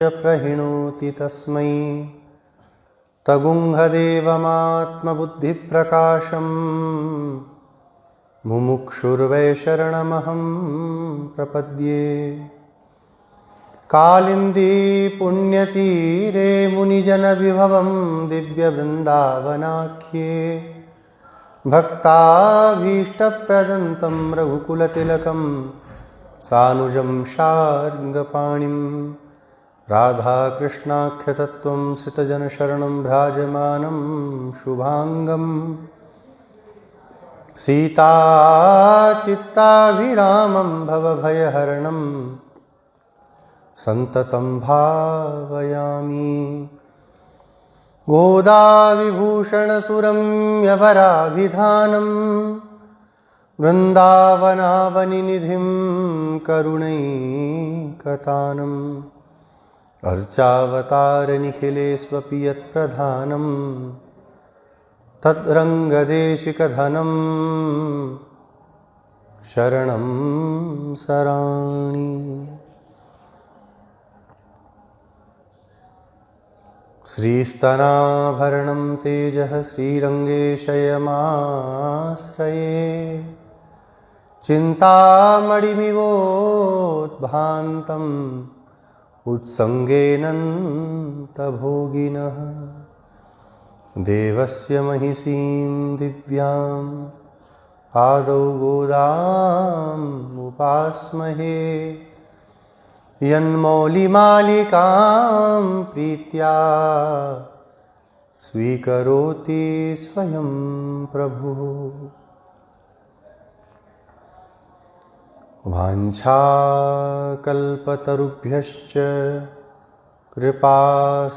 प्रहिणोति तस्मै तगुंहदेवमात्मबुद्धिप्रकाशम् मुमुक्षुर्वै शरणमहं प्रपद्ये। कालिंदी पुण्यतीरे मुनिजनविभवं दिव्यवृन्दावनाख्ये भक्ताभीष्टप्रदन्तं रघुकुलतिलकं सानुजं शार्ङ्गपाणिं राधाकृष्णाख्यतत्त्वं सितजनशरणं भ्राजमानं शुभांगं सीताचित्ताभिरामं भवभयहरणं सन्ततं भावयामि। गोदाविभूषणसुरम्यवराभिधानं वृन्दावनावनिनिधिं करुणैकतानम् अर्चावतारनिखिलेष्वपि यत्प्रधानं तद्रङ्गदेशिकधनं शरणं सराणि। श्रीस्तनाभरणं तेजः श्रीरङ्गेशयमाश्रये चिन्तामणिमिवोद्भान्तम् उत्सङ्गेनन्तभोगिनः देवस्य महिषीं दिव्यां आदौ गोदाम् उपास्महे यन्मौलिमालिकां प्रीत्या स्वीकरोति स्वयं प्रभुः। वाञ्छाकल्पतरुभ्यश्च कृपा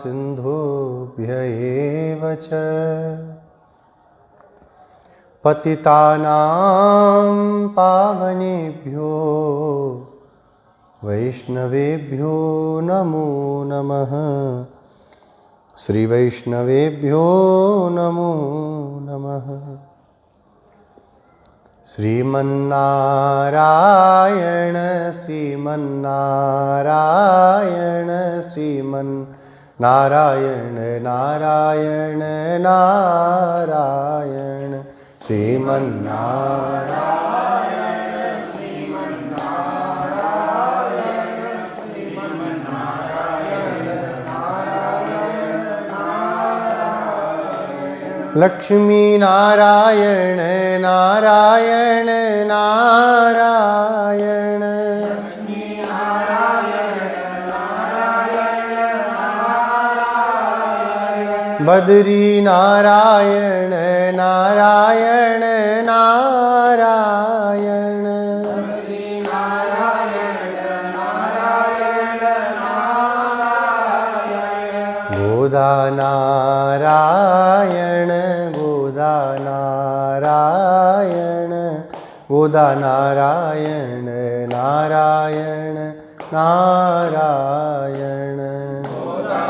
सिन्धुभ्य एव च पतितानां पावनेभ्यो वैष्णवेभ्यो नमो नमः। श्रीवैष्णवेभ्यो नमो नमः। श्रीमन्नारायण श्रीमन्नारायण श्रीमन्नारायण नारायण नारायण श्रीमन्नारायण श्रीमन्नारायण श्रीमन्नारायण नारायण नारायण लक्ष्मी नारायण नारायण नारायण लक्ष्मी नारायण नारायण नारायण बद्री नारायण नारायण नारायण बद्री नारायण नारायण नारायण गोदा नारायण गोदा नारायण गोदा नारायण नारायण नारायण गोदा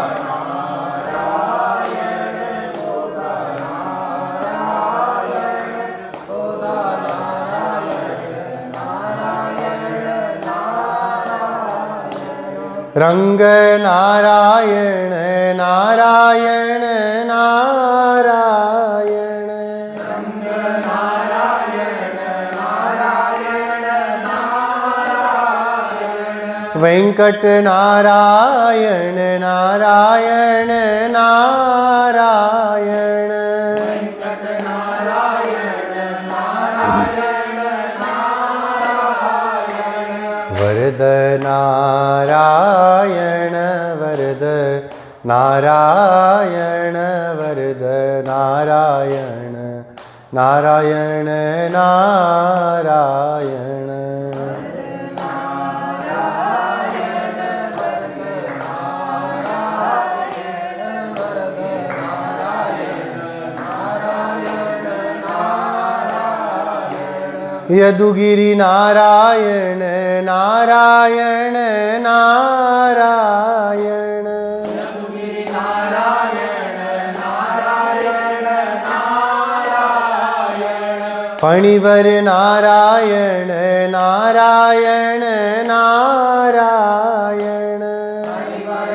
नारायण गोदा नारायण गोदा नारायण नारायण नारायण रंग नारायण नारायण नारायण रंग नारायण नारायण नारायण वेंकट नारायण नारायण नारायण वेंकट नारायण नारायण नारायण वरद नारायण वरद नारायण वरद नारायण नारायण नारायण यदुगिरि नारायण नारायण नारायण यदुगिरि नारायण नारायण नारायण फणिवर नारायण नारायण नारायण फणिवर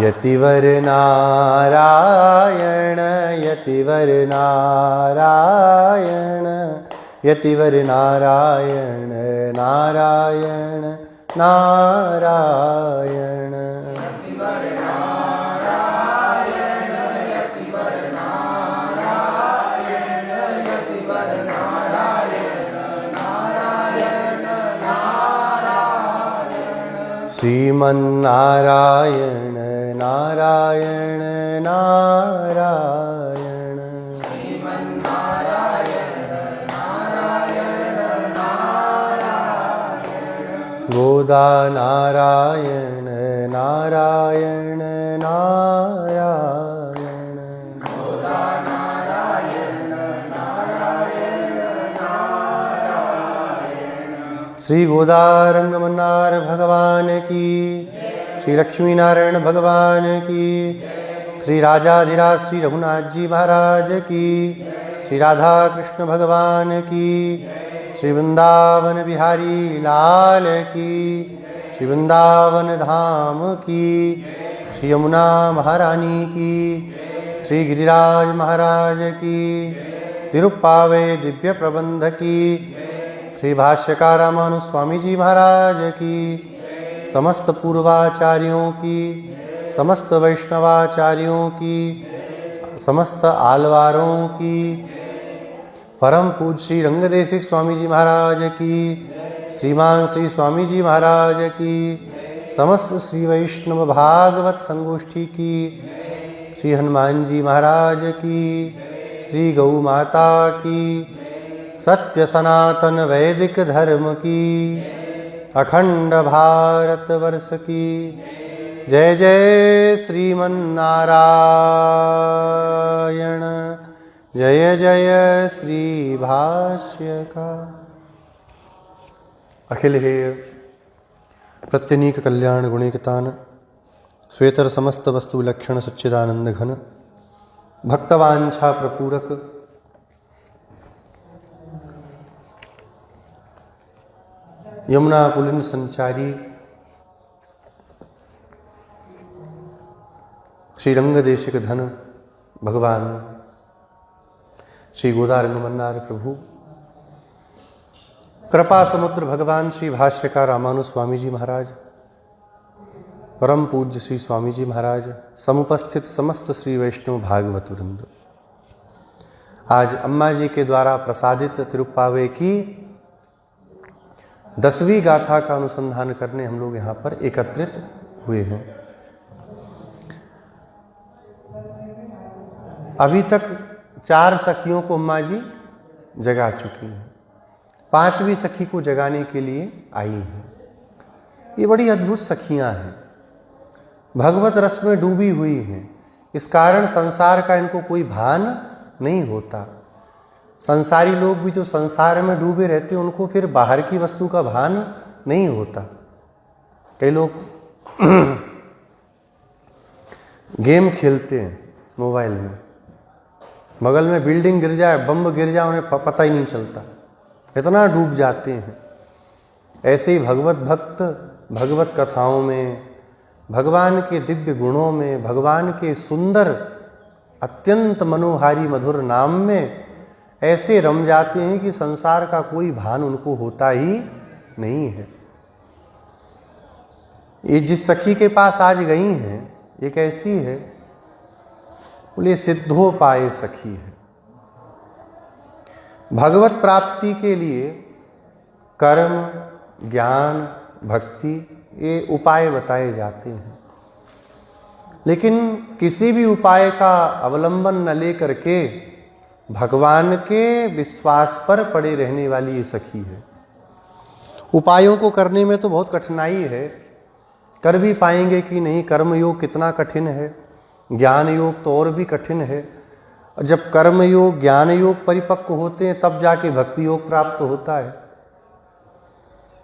यतिवर नारायण यतिवर नारायण यतिवर नारायण नारायण नारायण श्रीमन्नारायण नारायण नारायण गोदा नारायण नारायण नारायण श्री गोदारंगमन्नार भगवान की, श्री लक्ष्मी नारायण भगवान की, श्री राजाधिराज श्री रघुनाथ जी महाराज की, श्री राधा कृष्ण भगवान की, श्री वृंदावन बिहारी लाल की, श्री वृंदावन धाम की, श्री यमुना महारानी की, श्री गिरिराज महाराज की, तिरुप्पावे दिव्य प्रबंध की, श्री भाष्यकार रामानु स्वामी जी महाराज की, समस्त पूर्वाचार्यों की, समस्त वैष्णवाचार्यों की, समस्त आलवारों की, परम पूज्य श्री रंगदेशिक स्वामी जी महाराज की, श्रीमान श्री स्वामी जी महाराज की, समस्त श्री वैष्णव भागवत संगोष्ठी की, श्री हनुमान जी महाराज की, श्री गौ माता की, सत्य सनातन वैदिक धर्म की, अखंड भारत वर्ष की, जय जय श्रीमन्नारायण, जय जय श्री भाष्यकार। अखिल हेय प्रत्यनीक कल्याण गुणिकतान श्वेतर समस्त वस्तु विलक्षण सच्चिदानंद घन भक्तवांछा प्रपूरक यमुना पुलिन संचारी श्री रंगदेशिक धन भगवान श्री गोदारंगमन्नार प्रभु, कृपा समुद्र भगवान श्री भाष्यकार रामानु स्वामी जी महाराज, परम पूज्य श्री स्वामी जी महाराज, समुपस्थित समस्त श्री वैष्णव भागवत वृंद, आज अम्मा जी के द्वारा प्रसादित तिरुप्पावे की 10वीं गाथा का अनुसंधान करने हम लोग यहाँ पर एकत्रित हुए हैं। अभी तक 4 सखियों को अम्मा जी जगा चुकी हैं, 5वीं सखी को जगाने के लिए आई हैं। ये बड़ी अद्भुत सखियां हैं, भगवत रस में डूबी हुई हैं। इस कारण संसार का इनको कोई भान नहीं होता। संसारी लोग भी जो संसार में डूबे रहते हैं उनको फिर बाहर की वस्तु का भान नहीं होता। कई लोग गेम खेलते हैं मोबाइल में, बगल में बिल्डिंग गिर जाए, बम गिर जाए, उन्हें पता ही नहीं चलता, इतना डूब जाते हैं। ऐसे ही भगवत भक्त भगवत कथाओं में, भगवान के दिव्य गुणों में, भगवान के सुंदर अत्यंत मनोहारी मधुर नाम में ऐसे रम जाते हैं कि संसार का कोई भान उनको होता ही नहीं है। ये जिस सखी के पास आज गई हैं, ये कैसी है? बोले सिद्धोपाय सखी है। भगवत प्राप्ति के लिए कर्म, ज्ञान, भक्ति ये उपाय बताए जाते हैं, लेकिन किसी भी उपाय का अवलंबन न लेकर के भगवान के विश्वास पर पड़े रहने वाली ये सखी है। उपायों को करने में तो बहुत कठिनाई है, कर भी पाएंगे कि नहीं। कर्म योग कितना कठिन है, ज्ञान योग तो और भी कठिन है। जब कर्म योग ज्ञान योग परिपक्व होते हैं तब जाके भक्ति योग प्राप्त होता है।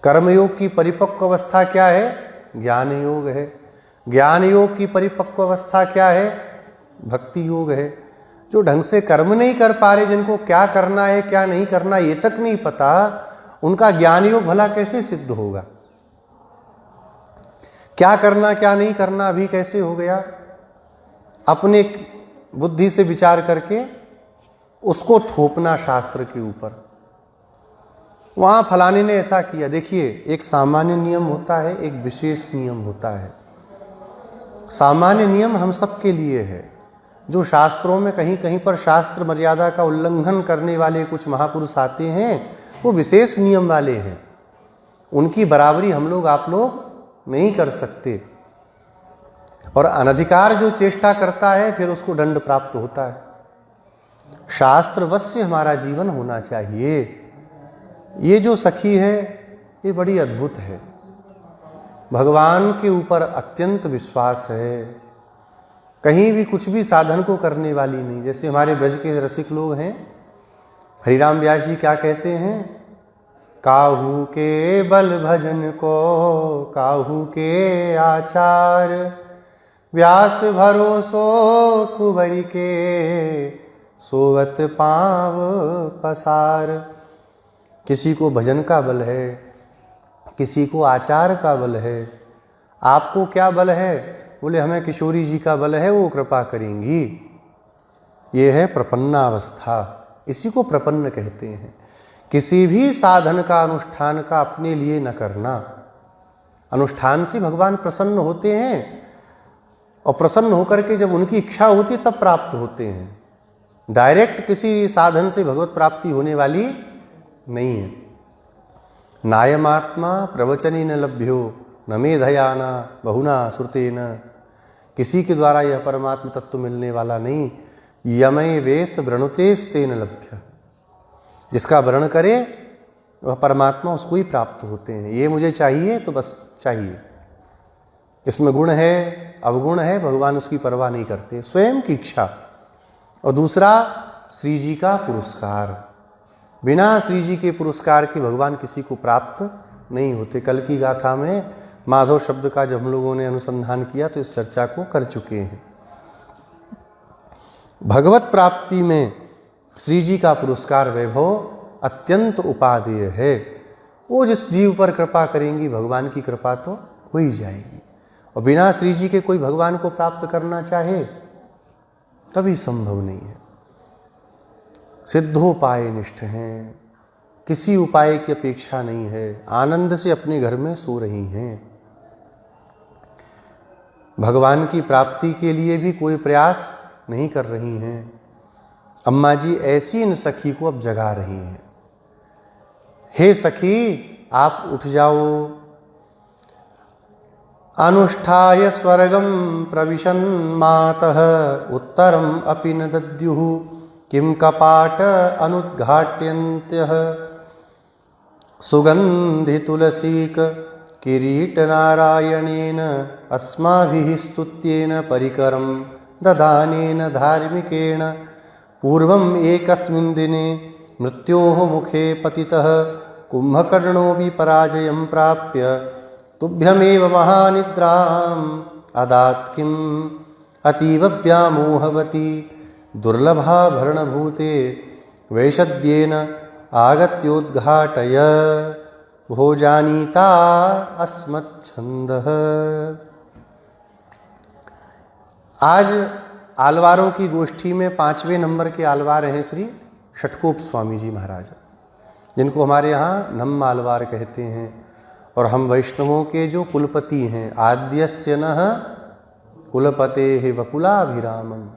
कर्म योग की परिपक्व अवस्था क्या है? ज्ञान योग है। ज्ञान योग की परिपक्व अवस्था क्या है? भक्ति योग है। जो ढंग से कर्म नहीं कर पा रहे, जिनको क्या करना है क्या नहीं करना ये तक नहीं पता, उनका ज्ञान योग भला कैसे सिद्ध होगा? क्या करना क्या नहीं करना अभी कैसे हो गया? अपने बुद्धि से विचार करके उसको थोपना शास्त्र के ऊपर। वहां फलाने ने ऐसा किया। देखिए, एक सामान्य नियम होता है, एक विशेष नियम होता है। सामान्य नियम हम सब के लिए है। जो शास्त्रों में कहीं कहीं पर शास्त्र मर्यादा का उल्लंघन करने वाले कुछ महापुरुष आते हैं, वो विशेष नियम वाले हैं। उनकी बराबरी हम लोग आप लोग नहीं कर सकते। और अनधिकार जो चेष्टा करता है फिर उसको दंड प्राप्त होता है। शास्त्रवश हमारा जीवन होना चाहिए। ये जो सखी है ये बड़ी अद्भुत है। भगवान के ऊपर अत्यंत विश्वास है, कहीं भी कुछ भी साधन को करने वाली नहीं। जैसे हमारे ब्रज के रसिक लोग हैं, हरिराम व्यास जी क्या कहते हैं? काहू के बल भजन को काहू के आचार, व्यास भरोसो कुबरी के सोवत पाँव पसार। किसी को भजन का बल है, किसी को आचार का बल है। आपको क्या बल है? बोले हमें किशोरी जी का बल है, वो कृपा करेंगी। ये है प्रपन्नावस्था, इसी को प्रपन्न कहते हैं। किसी भी साधन का अनुष्ठान का अपने लिए न करना। अनुष्ठान से भगवान प्रसन्न होते हैं, और प्रसन्न होकर के जब उनकी इच्छा होती तब प्राप्त होते हैं। डायरेक्ट किसी साधन से भगवत प्राप्ति होने वाली नहीं है। नायमात्मा प्रवचने न लभ्यो न मेधयाना बहुना श्रुतेन। किसी के द्वारा यह परमात्म तत्व मिलने वाला नहीं। यमय वेश वृणुतेस्तेन लभ्य। जिसका वर्ण करे वह परमात्मा उसको ही प्राप्त होते हैं। ये मुझे चाहिए तो बस चाहिए। इसमें गुण है अवगुण है, भगवान उसकी परवाह नहीं करते, स्वयं की इच्छा। और दूसरा, श्री जी का पुरस्कार। बिना श्री जी के पुरस्कार के भगवान किसी को प्राप्त नहीं होते। कल की गाथा में माधव शब्द का जब हम लोगों ने अनुसंधान किया तो इस चर्चा को कर चुके हैं। भगवत प्राप्ति में श्री जी का पुरस्कार वैभव अत्यंत उपादेय है। वो जिस जीव पर कृपा करेंगी भगवान की कृपा तो हो ही जाएगी। और बिना श्री जी के कोई भगवान को प्राप्त करना चाहे कभी संभव नहीं है। सिद्धोपाय निष्ठ हैं, किसी उपाय की अपेक्षा नहीं है। आनंद से अपने घर में सो रही हैं। भगवान की प्राप्ति के लिए भी कोई प्रयास नहीं कर रही हैं। अम्मा जी ऐसी इन सखी को अब जगा रही हैं। हे सखी, आप उठ जाओ। अनुष्ठाय स्वर्गम प्रविशन मातः उत्तरम अपि न दद्युः किम कपाट अनुद्घाट्यन्त्यः सुगंधि तुलसीक किरीट नारायणेन अस्माभिः स्तुत्येन परिकरम ददानेन धार्मिकेण पूर्वम एकस्मिन् दिने मृत्योः मुखे पतितः कुंभकर्णोऽपि पराजयं प्राप्य तुभ्यमेव महानिद्राम् अदात् किम् अतीव व्यामोहवती दुर्लभाभरणभूते वैषद्येन आगत्योद्घाटय भोजानीता अस्मच्छन्दः। आज आलवारों की गोष्ठी में 5वें नंबर के आलवार हैं श्री षटकोप स्वामी जी महाराज, जिनको हमारे यहाँ नम आलवार कहते हैं। और हम वैष्णवों के जो कुलपति हैं, आद्यस्य नः कुलपतेः वकुलाभिरामम्,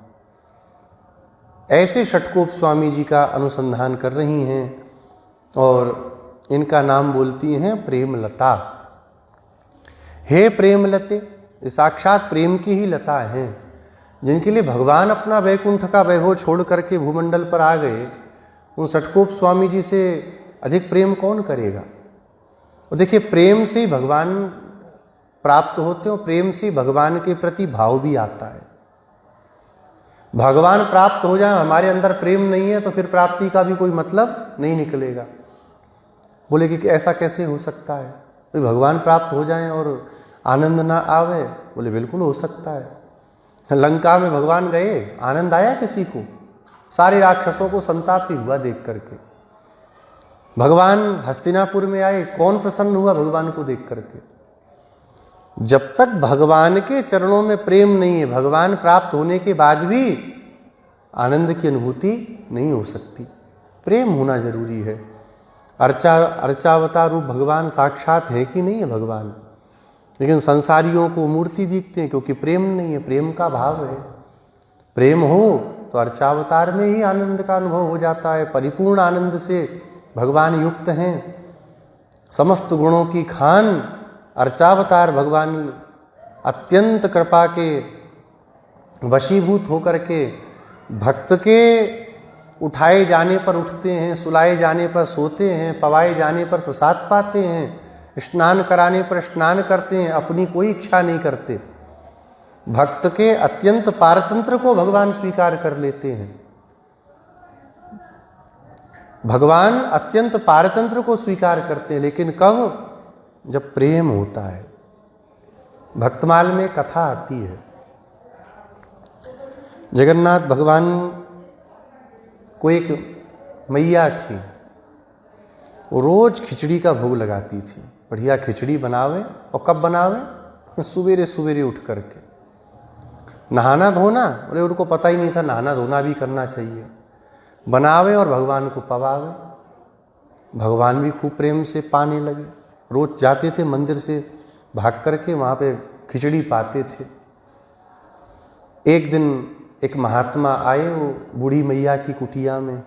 ऐसे षटकोप स्वामी जी का अनुसंधान कर रही हैं। और इनका नाम बोलती हैं प्रेमलता। हे प्रेमलते, ये साक्षात प्रेम की ही लता हैं, जिनके लिए भगवान अपना वैकुंठ का वैभव छोड़ करके भूमंडल पर आ गए। उन षटकोप स्वामी जी से अधिक प्रेम कौन करेगा? और देखिए, प्रेम से ही भगवान प्राप्त होते हो, प्रेम से भगवान के प्रति भाव भी आता है। भगवान प्राप्त हो जाए, हमारे अंदर प्रेम नहीं है तो फिर प्राप्ति का भी कोई मतलब नहीं निकलेगा। बोले कि ऐसा कैसे हो सकता है? तो भगवान प्राप्त हो जाएं और आनंद ना आवे? बोले बिल्कुल हो सकता है। लंका में भगवान गए, आनंद आया किसी को? सारे राक्षसों को संताप ही हुआ देख करके। भगवान हस्तिनापुर में आए, कौन प्रसन्न हुआ भगवान को देख करके? जब तक भगवान के चरणों में प्रेम नहीं है, भगवान प्राप्त होने के बाद भी आनंद की अनुभूति नहीं हो सकती। प्रेम होना जरूरी है। अर्चावतार रूप भगवान साक्षात है कि नहीं है भगवान, लेकिन संसारियों को मूर्ति दिखते हैं क्योंकि प्रेम नहीं है, प्रेम का भाव है। प्रेम हो तो अर्चावतार में ही आनंद का अनुभव हो जाता है। परिपूर्ण आनंद से भगवान युक्त हैं। समस्त गुणों की खान अर्चावतार भगवान अत्यंत कृपा के वशीभूत होकर के भक्त के उठाए जाने पर उठते हैं, सुलाए जाने पर सोते हैं, पवाए जाने पर प्रसाद पाते हैं, स्नान कराने पर स्नान करते हैं, अपनी कोई इच्छा नहीं करते। भक्त के अत्यंत पारतंत्र को भगवान स्वीकार कर लेते हैं। भगवान अत्यंत पारतंत्र को स्वीकार करते हैं, लेकिन कब? जब प्रेम होता है। भक्तमाल में कथा आती है, जगन्नाथ भगवान को एक मैया थी, वो रोज खिचड़ी का भोग लगाती थी। बढ़िया खिचड़ी बनावे, और कब बनावे? सुबेरे सुबेरे उठ करके। नहाना धोना, अरे उनको पता ही नहीं था नहाना धोना भी करना चाहिए। बनावे और भगवान को पवावे। भगवान भी खूब प्रेम से पाने लगे। रोज जाते थे मंदिर से भाग करके, वहाँ पे खिचड़ी पाते थे। एक दिन एक महात्मा आए वो बूढ़ी मैया की कुटिया में,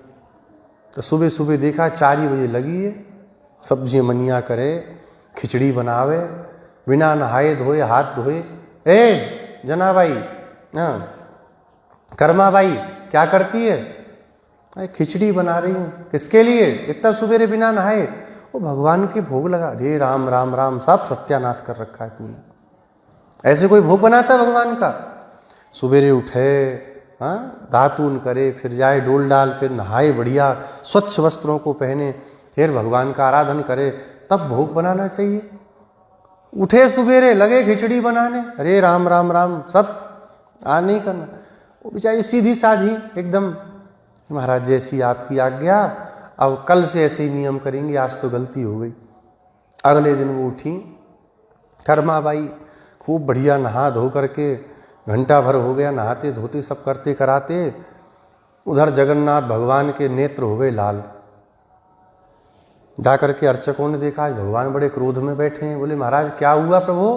तो सुबह सुबह देखा 4 ही बजे लगी है, सब्जी मनिया करे, खिचड़ी बनावे, बिना नहाए धोए, हाथ धोए। ए जना भाई, हाँ कर्मा भाई, क्या करती है? खिचड़ी बना रही हूँ। किसके लिए? इतना सुबेरे बिना नहाए? वो भगवान के भोग लगा। रे राम राम राम, सब सत्यानाश कर रखा है तुमने। ऐसे कोई भोग बनाता है भगवान का? सुबेरे उठे, हाँ दातून करे, फिर जाए डोल डाल, फिर नहाए, बढ़िया स्वच्छ वस्त्रों को पहने, फिर भगवान का आराधन करे, तब भोग बनाना चाहिए। उठे सुबेरे लगे खिचड़ी बनाने, अरे राम राम राम, सब नहीं करना। वो बेचारी सीधी साधी एकदम, महाराज जैसी आपकी आज्ञा, अब कल से ऐसे ही नियम करेंगे, आज तो गलती हो गई। अगले दिन वो उठी, कर्मा बाई, खूब बढ़िया नहा धो करके, घंटा भर हो गया नहाते धोते सब करते कराते। उधर जगन्नाथ भगवान के नेत्र हो गए लाल। जाकर के अर्चकों ने देखा आज भगवान बड़े क्रोध में बैठे हैं। बोले महाराज क्या हुआ प्रभु?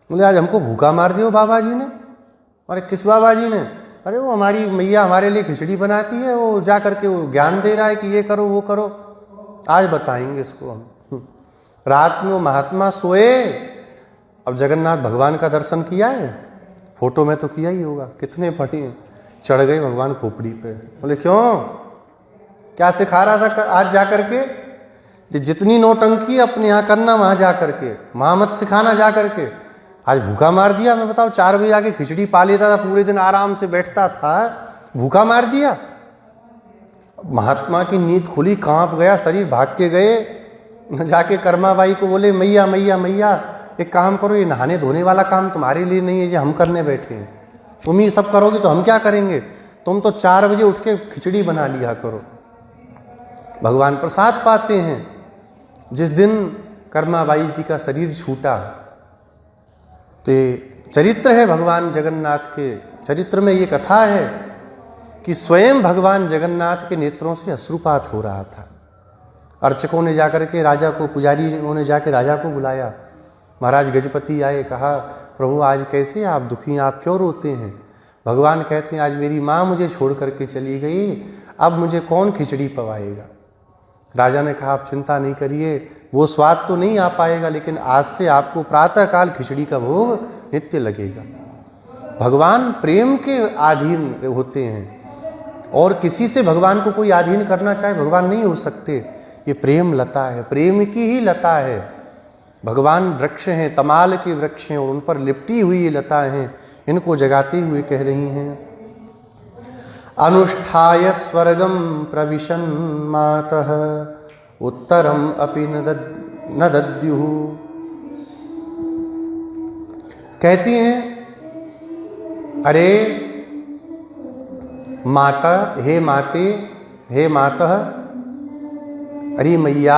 बोले आज हमको भूखा मार दियो बाबा जी ने। अरे किस बाबा जी ने? अरे वो हमारी मैया हमारे लिए खिचड़ी बनाती है, वो जा करके वो ज्ञान दे रहा है कि ये करो वो करो। आज बताएंगे इसको हम। रात में वो महात्मा सोए, अब जगन्नाथ भगवान का दर्शन किया है, फोटो में तो किया ही होगा, कितने पढ़े, चढ़ गए भगवान खोपड़ी पे। बोले क्यों, क्या सिखा रहा था आज जा करके? जितनी नौटंकी अपने यहाँ करना वहां जा करके, वहां मत सिखाना जा करके। आज भूखा मार दिया। मैं बताओ 4 बजे आके खिचड़ी पा लेता था, पूरे दिन आराम से बैठता था, भूखा मार दिया। महात्मा की नींद खुली, कांप गया शरीर, भाग के गए जाके कर्मा बाई को बोले मैया मैया मैया एक काम करो, ये नहाने धोने वाला काम तुम्हारे लिए नहीं है, ये हम करने बैठे हैं। तुम ही सब करोगे तो हम क्या करेंगे? तुम तो 4 बजे उठ के खिचड़ी बना लिया करो। भगवान प्रसाद पाते हैं। जिस दिन कर्मा बाई जी का शरीर छूटा, तो चरित्र है भगवान जगन्नाथ के। चरित्र में ये कथा है कि स्वयं भगवान जगन्नाथ के नेत्रों से अश्रुपात हो रहा था। अर्चकों ने जाकर के राजा को, पुजारियों ने जाकर राजा को बुलाया। महाराज गजपति आए, कहा प्रभु आज कैसे आप दुखी, आप क्यों रोते हैं? भगवान कहते हैं आज मेरी माँ मुझे छोड़ करके चली गई, अब मुझे कौन खिचड़ी पवाएगा? राजा ने कहा आप चिंता नहीं करिए, वो स्वाद तो नहीं आ पाएगा, लेकिन आज से आपको प्रातःकाल खिचड़ी का भोग नित्य लगेगा। भगवान प्रेम के अधीन होते हैं, और किसी से भगवान को कोई अधीन करना चाहे भगवान नहीं हो सकते। ये प्रेम लता है, प्रेम की ही लता है। भगवान वृक्ष हैं, तमाल के वृक्ष हैं, और उन पर लिपटी हुई ये लता हैं, इनको जगाते हुए कह रही हैं अनुष्ठाय स्वर्गम प्रविशन मातः उत्तरम अपि न दद्युः। कहती हैं अरे माता, हे माते, हे मातः, अरे मैया,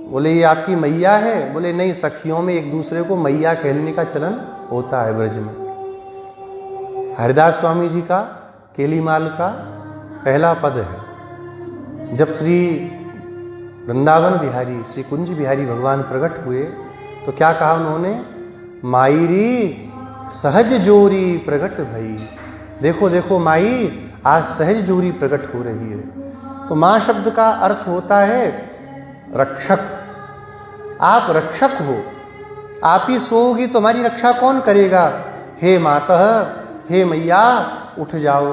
बोले ये आपकी मैया है? बोले नहीं, सखियों में एक दूसरे को मैया कहने का चलन होता है ब्रज में। हरिदास स्वामी जी का केलीमाल का पहला पद है। जब श्री वृंदावन बिहारी, श्री कुंज बिहारी भगवान प्रकट हुए तो क्या कहा उन्होंने? माईरी सहज जोरी प्रकट भई। देखो देखो माई, आज सहज जोरी प्रकट हो रही है। तो मां शब्द का अर्थ होता है रक्षक। आप रक्षक हो, आप ही सोओगी तो हमारी रक्षा कौन करेगा? हे मातः, हे मैया, उठ जाओ।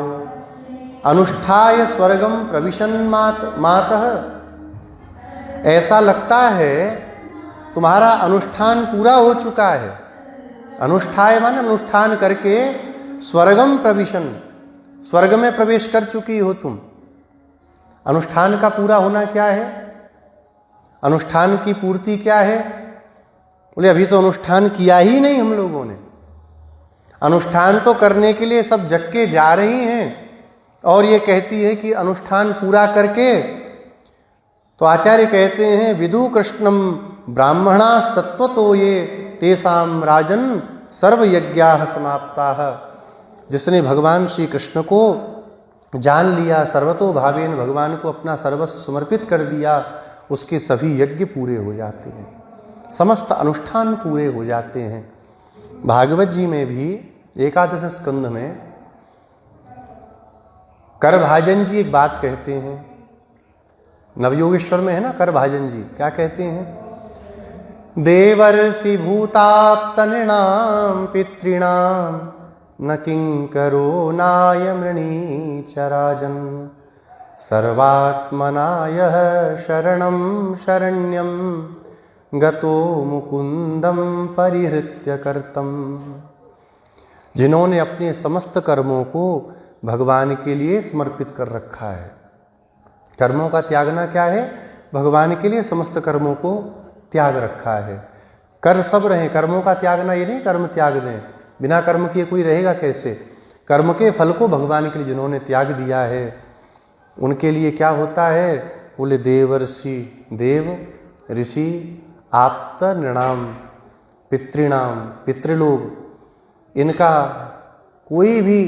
अनुष्ठाय स्वर्गम प्रविशन मातः। ऐसा लगता है तुम्हारा अनुष्ठान पूरा हो चुका है। अनुष्ठाय मान अनुष्ठान करके स्वर्गम प्रविशन, स्वर्ग में प्रवेश कर चुकी हो तुम। अनुष्ठान का पूरा होना क्या है? अनुष्ठान की पूर्ति क्या है? बोले अभी तो अनुष्ठान किया ही नहीं हम लोगों ने। अनुष्ठान तो करने के लिए सब जग के जा रही हैं और ये कहती है कि अनुष्ठान पूरा करके, तो आचार्य कहते हैं विदु कृष्णम ब्राह्मणास तत्वतो ये तेसाम राजन सर्व यज्ञाः समाप्ताः। जिसने भगवान श्री कृष्ण को जान लिया, सर्वतो भावेन भगवान को अपना सर्वस्व समर्पित कर दिया, उसके सभी यज्ञ पूरे हो जाते हैं, समस्त अनुष्ठान पूरे हो जाते हैं। भागवत जी में भी एकादश स्कंध में करभाजन जी एक बात कहते हैं। नवयोगेश्वर में है ना करभाजन जी, क्या कहते हैं? देवर्षि भूताप्त नृणाम पितॄणाम न किंकरो नाय मृणीचराजन सर्वात्मनाय शरणं शरण्यं गतो मुकुंदम परिहृत्य कर्तम। जिन्होंने अपने समस्त कर्मों को भगवान के लिए समर्पित कर रखा है। कर्मों का त्यागना क्या है? भगवान के लिए समस्त कर्मों को त्याग रखा है। कर सब रहे, कर्मों का त्यागना ये नहीं कर्म त्याग दें, बिना कर्म किए कोई रहेगा कैसे? कर्म के फल को भगवान के लिए जिन्होंने त्याग दिया है उनके लिए क्या होता है? बोले देवर्षि, देव, ऋषि, आप्त नृणाम, पितृणाम, पितृलोग, इनका कोई भी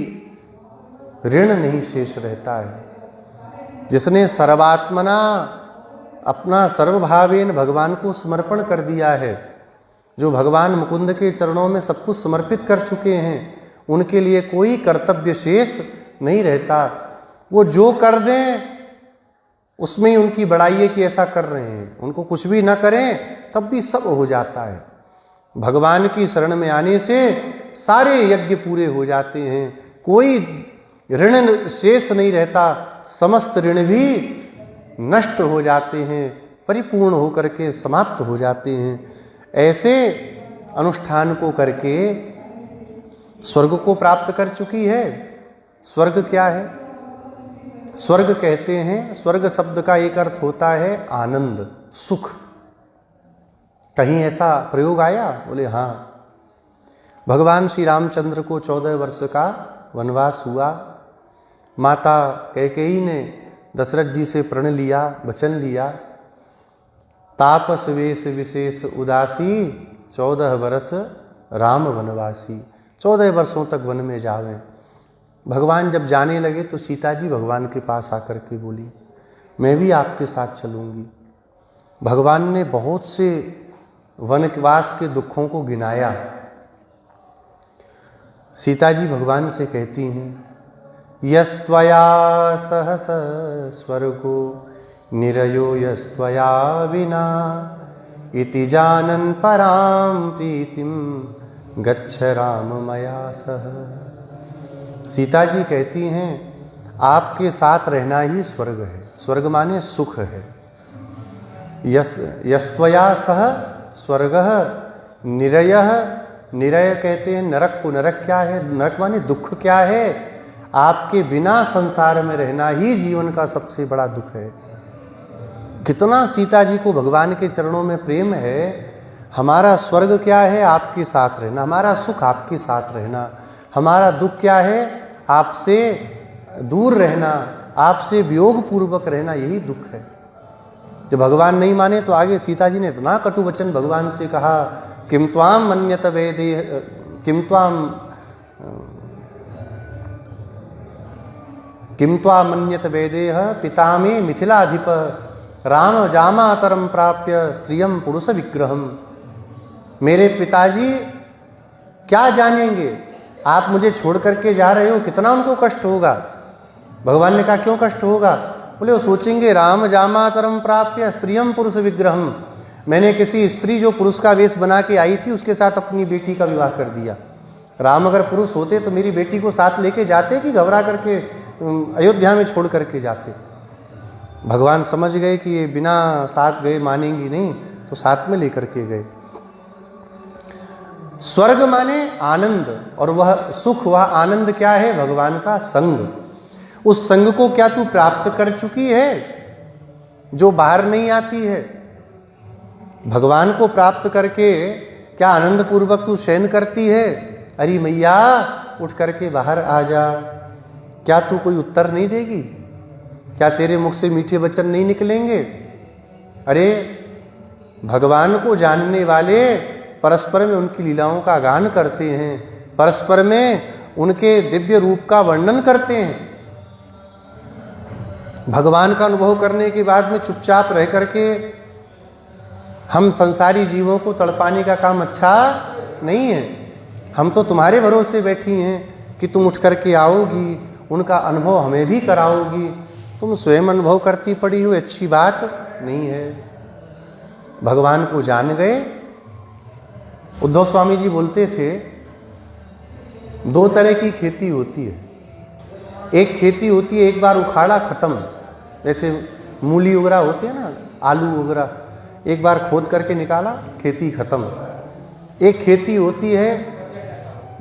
ऋण नहीं शेष रहता है। जिसने सर्वात्मना अपना सर्वभावेन भगवान को समर्पण कर दिया है, जो भगवान मुकुंद के चरणों में सब कुछ समर्पित कर चुके हैं, उनके लिए कोई कर्तव्य शेष नहीं रहता। वो जो कर दें उसमें ही उनकी बड़ाई है कि ऐसा कर रहे हैं। उनको कुछ भी ना करें तब भी सब हो जाता है। भगवान की शरण में आने से सारे यज्ञ पूरे हो जाते हैं, कोई ऋण शेष नहीं रहता, समस्त ऋण भी नष्ट हो जाते हैं, परिपूर्ण होकर के समाप्त हो जाते हैं। ऐसे अनुष्ठान को करके स्वर्ग को प्राप्त कर चुकी है। स्वर्ग क्या है? स्वर्ग कहते हैं, स्वर्ग शब्द का एक अर्थ होता है आनंद, सुख। कहीं ऐसा प्रयोग आया? बोले हाँ। भगवान श्री रामचंद्र को 14 वर्ष का वनवास हुआ। माता कैकेयी ने दशरथ जी से प्रण लिया, वचन लिया, तापस वेश विशेष उदासी 14 वर्ष राम वनवासी। 14 वर्षों तक वन में जावें। भगवान जब जाने लगे तो सीता जी भगवान के पास आकर के बोली, मैं भी आपके साथ चलूंगी। भगवान ने बहुत से वनवास के दुखों को गिनाया। सीता जी भगवान से कहती हैं, यस्त्वया सहस स्वर्गो निरयो यस्त्वया विना इति जानन पराम प्रीतिम गच्छ राम मया सह। सीता जी कहती हैं, आपके साथ रहना ही स्वर्ग है। स्वर्ग माने सुख है। यस्त्वया सह स्वर्गः निरयः, निरय कहते हैं नरक को। नरक क्या है? नरक माने दुख क्या है? आपके बिना संसार में रहना ही जीवन का सबसे बड़ा दुख है। कितना सीता जी को भगवान के चरणों में प्रेम है। हमारा स्वर्ग क्या है? आपके साथ रहना। हमारा सुख आपके साथ रहना। हमारा दुख क्या है? आपसे दूर रहना, आपसे वियोग पूर्वक रहना, यही दुख है। जब भगवान नहीं माने तो आगे सीता जी ने इतना कटु वचन भगवान से कहा, किम त्वाम मन्यत वेदेह किम त्वा मन्यत वेदेह पिता में मिथिलाधिप राम जामातरम प्राप्य श्रियम पुरुष विग्रहम। मेरे पिताजी क्या जानेंगे, आप मुझे छोड़ करके जा रहे हो, कितना उनको कष्ट होगा। भगवान ने कहा क्यों कष्ट होगा? बोले वो सोचेंगे राम जामातरम प्राप्य स्त्रियम पुरुष विग्रहम, मैंने किसी स्त्री जो पुरुष का वेश बना के आई थी उसके साथ अपनी बेटी का विवाह कर दिया। राम अगर पुरुष होते तो मेरी बेटी को साथ लेके जाते कि घबरा करके अयोध्या में छोड़ करके जाते। भगवान समझ गए कि ये बिना साथ गए मानेंगी नहीं, तो साथ में लेकर के गए। स्वर्ग माने आनंद, और वह सुख वह आनंद क्या है? भगवान का संग। उस संग को क्या तू प्राप्त कर चुकी है जो बाहर नहीं आती है? भगवान को प्राप्त करके क्या आनंद पूर्वक तू शयन करती है? अरे मैया उठ करके बाहर आ जा। क्या तू कोई उत्तर नहीं देगी? क्या तेरे मुख से मीठे वचन नहीं निकलेंगे? अरे भगवान को जानने वाले परस्पर में उनकी लीलाओं का गान करते हैं, परस्पर में उनके दिव्य रूप का वर्णन करते हैं। भगवान का अनुभव करने के बाद में चुपचाप रह करके हम संसारी जीवों को तड़पाने का काम अच्छा नहीं है। हम तो तुम्हारे भरोसे बैठी हैं कि तुम उठ करके आओगी, उनका अनुभव हमें भी कराओगी। तुम स्वयं अनुभव करती पड़ी हो, अच्छी बात नहीं है। भगवान को जान गए। उद्धव स्वामी जी बोलते थे, दो तरह की खेती होती है। एक खेती होती है एक बार उखाड़ा खत्म, जैसे मूली वगैरह होते हैं ना, आलू वगैरह, एक बार खोद करके निकाला खेती खत्म। एक खेती होती है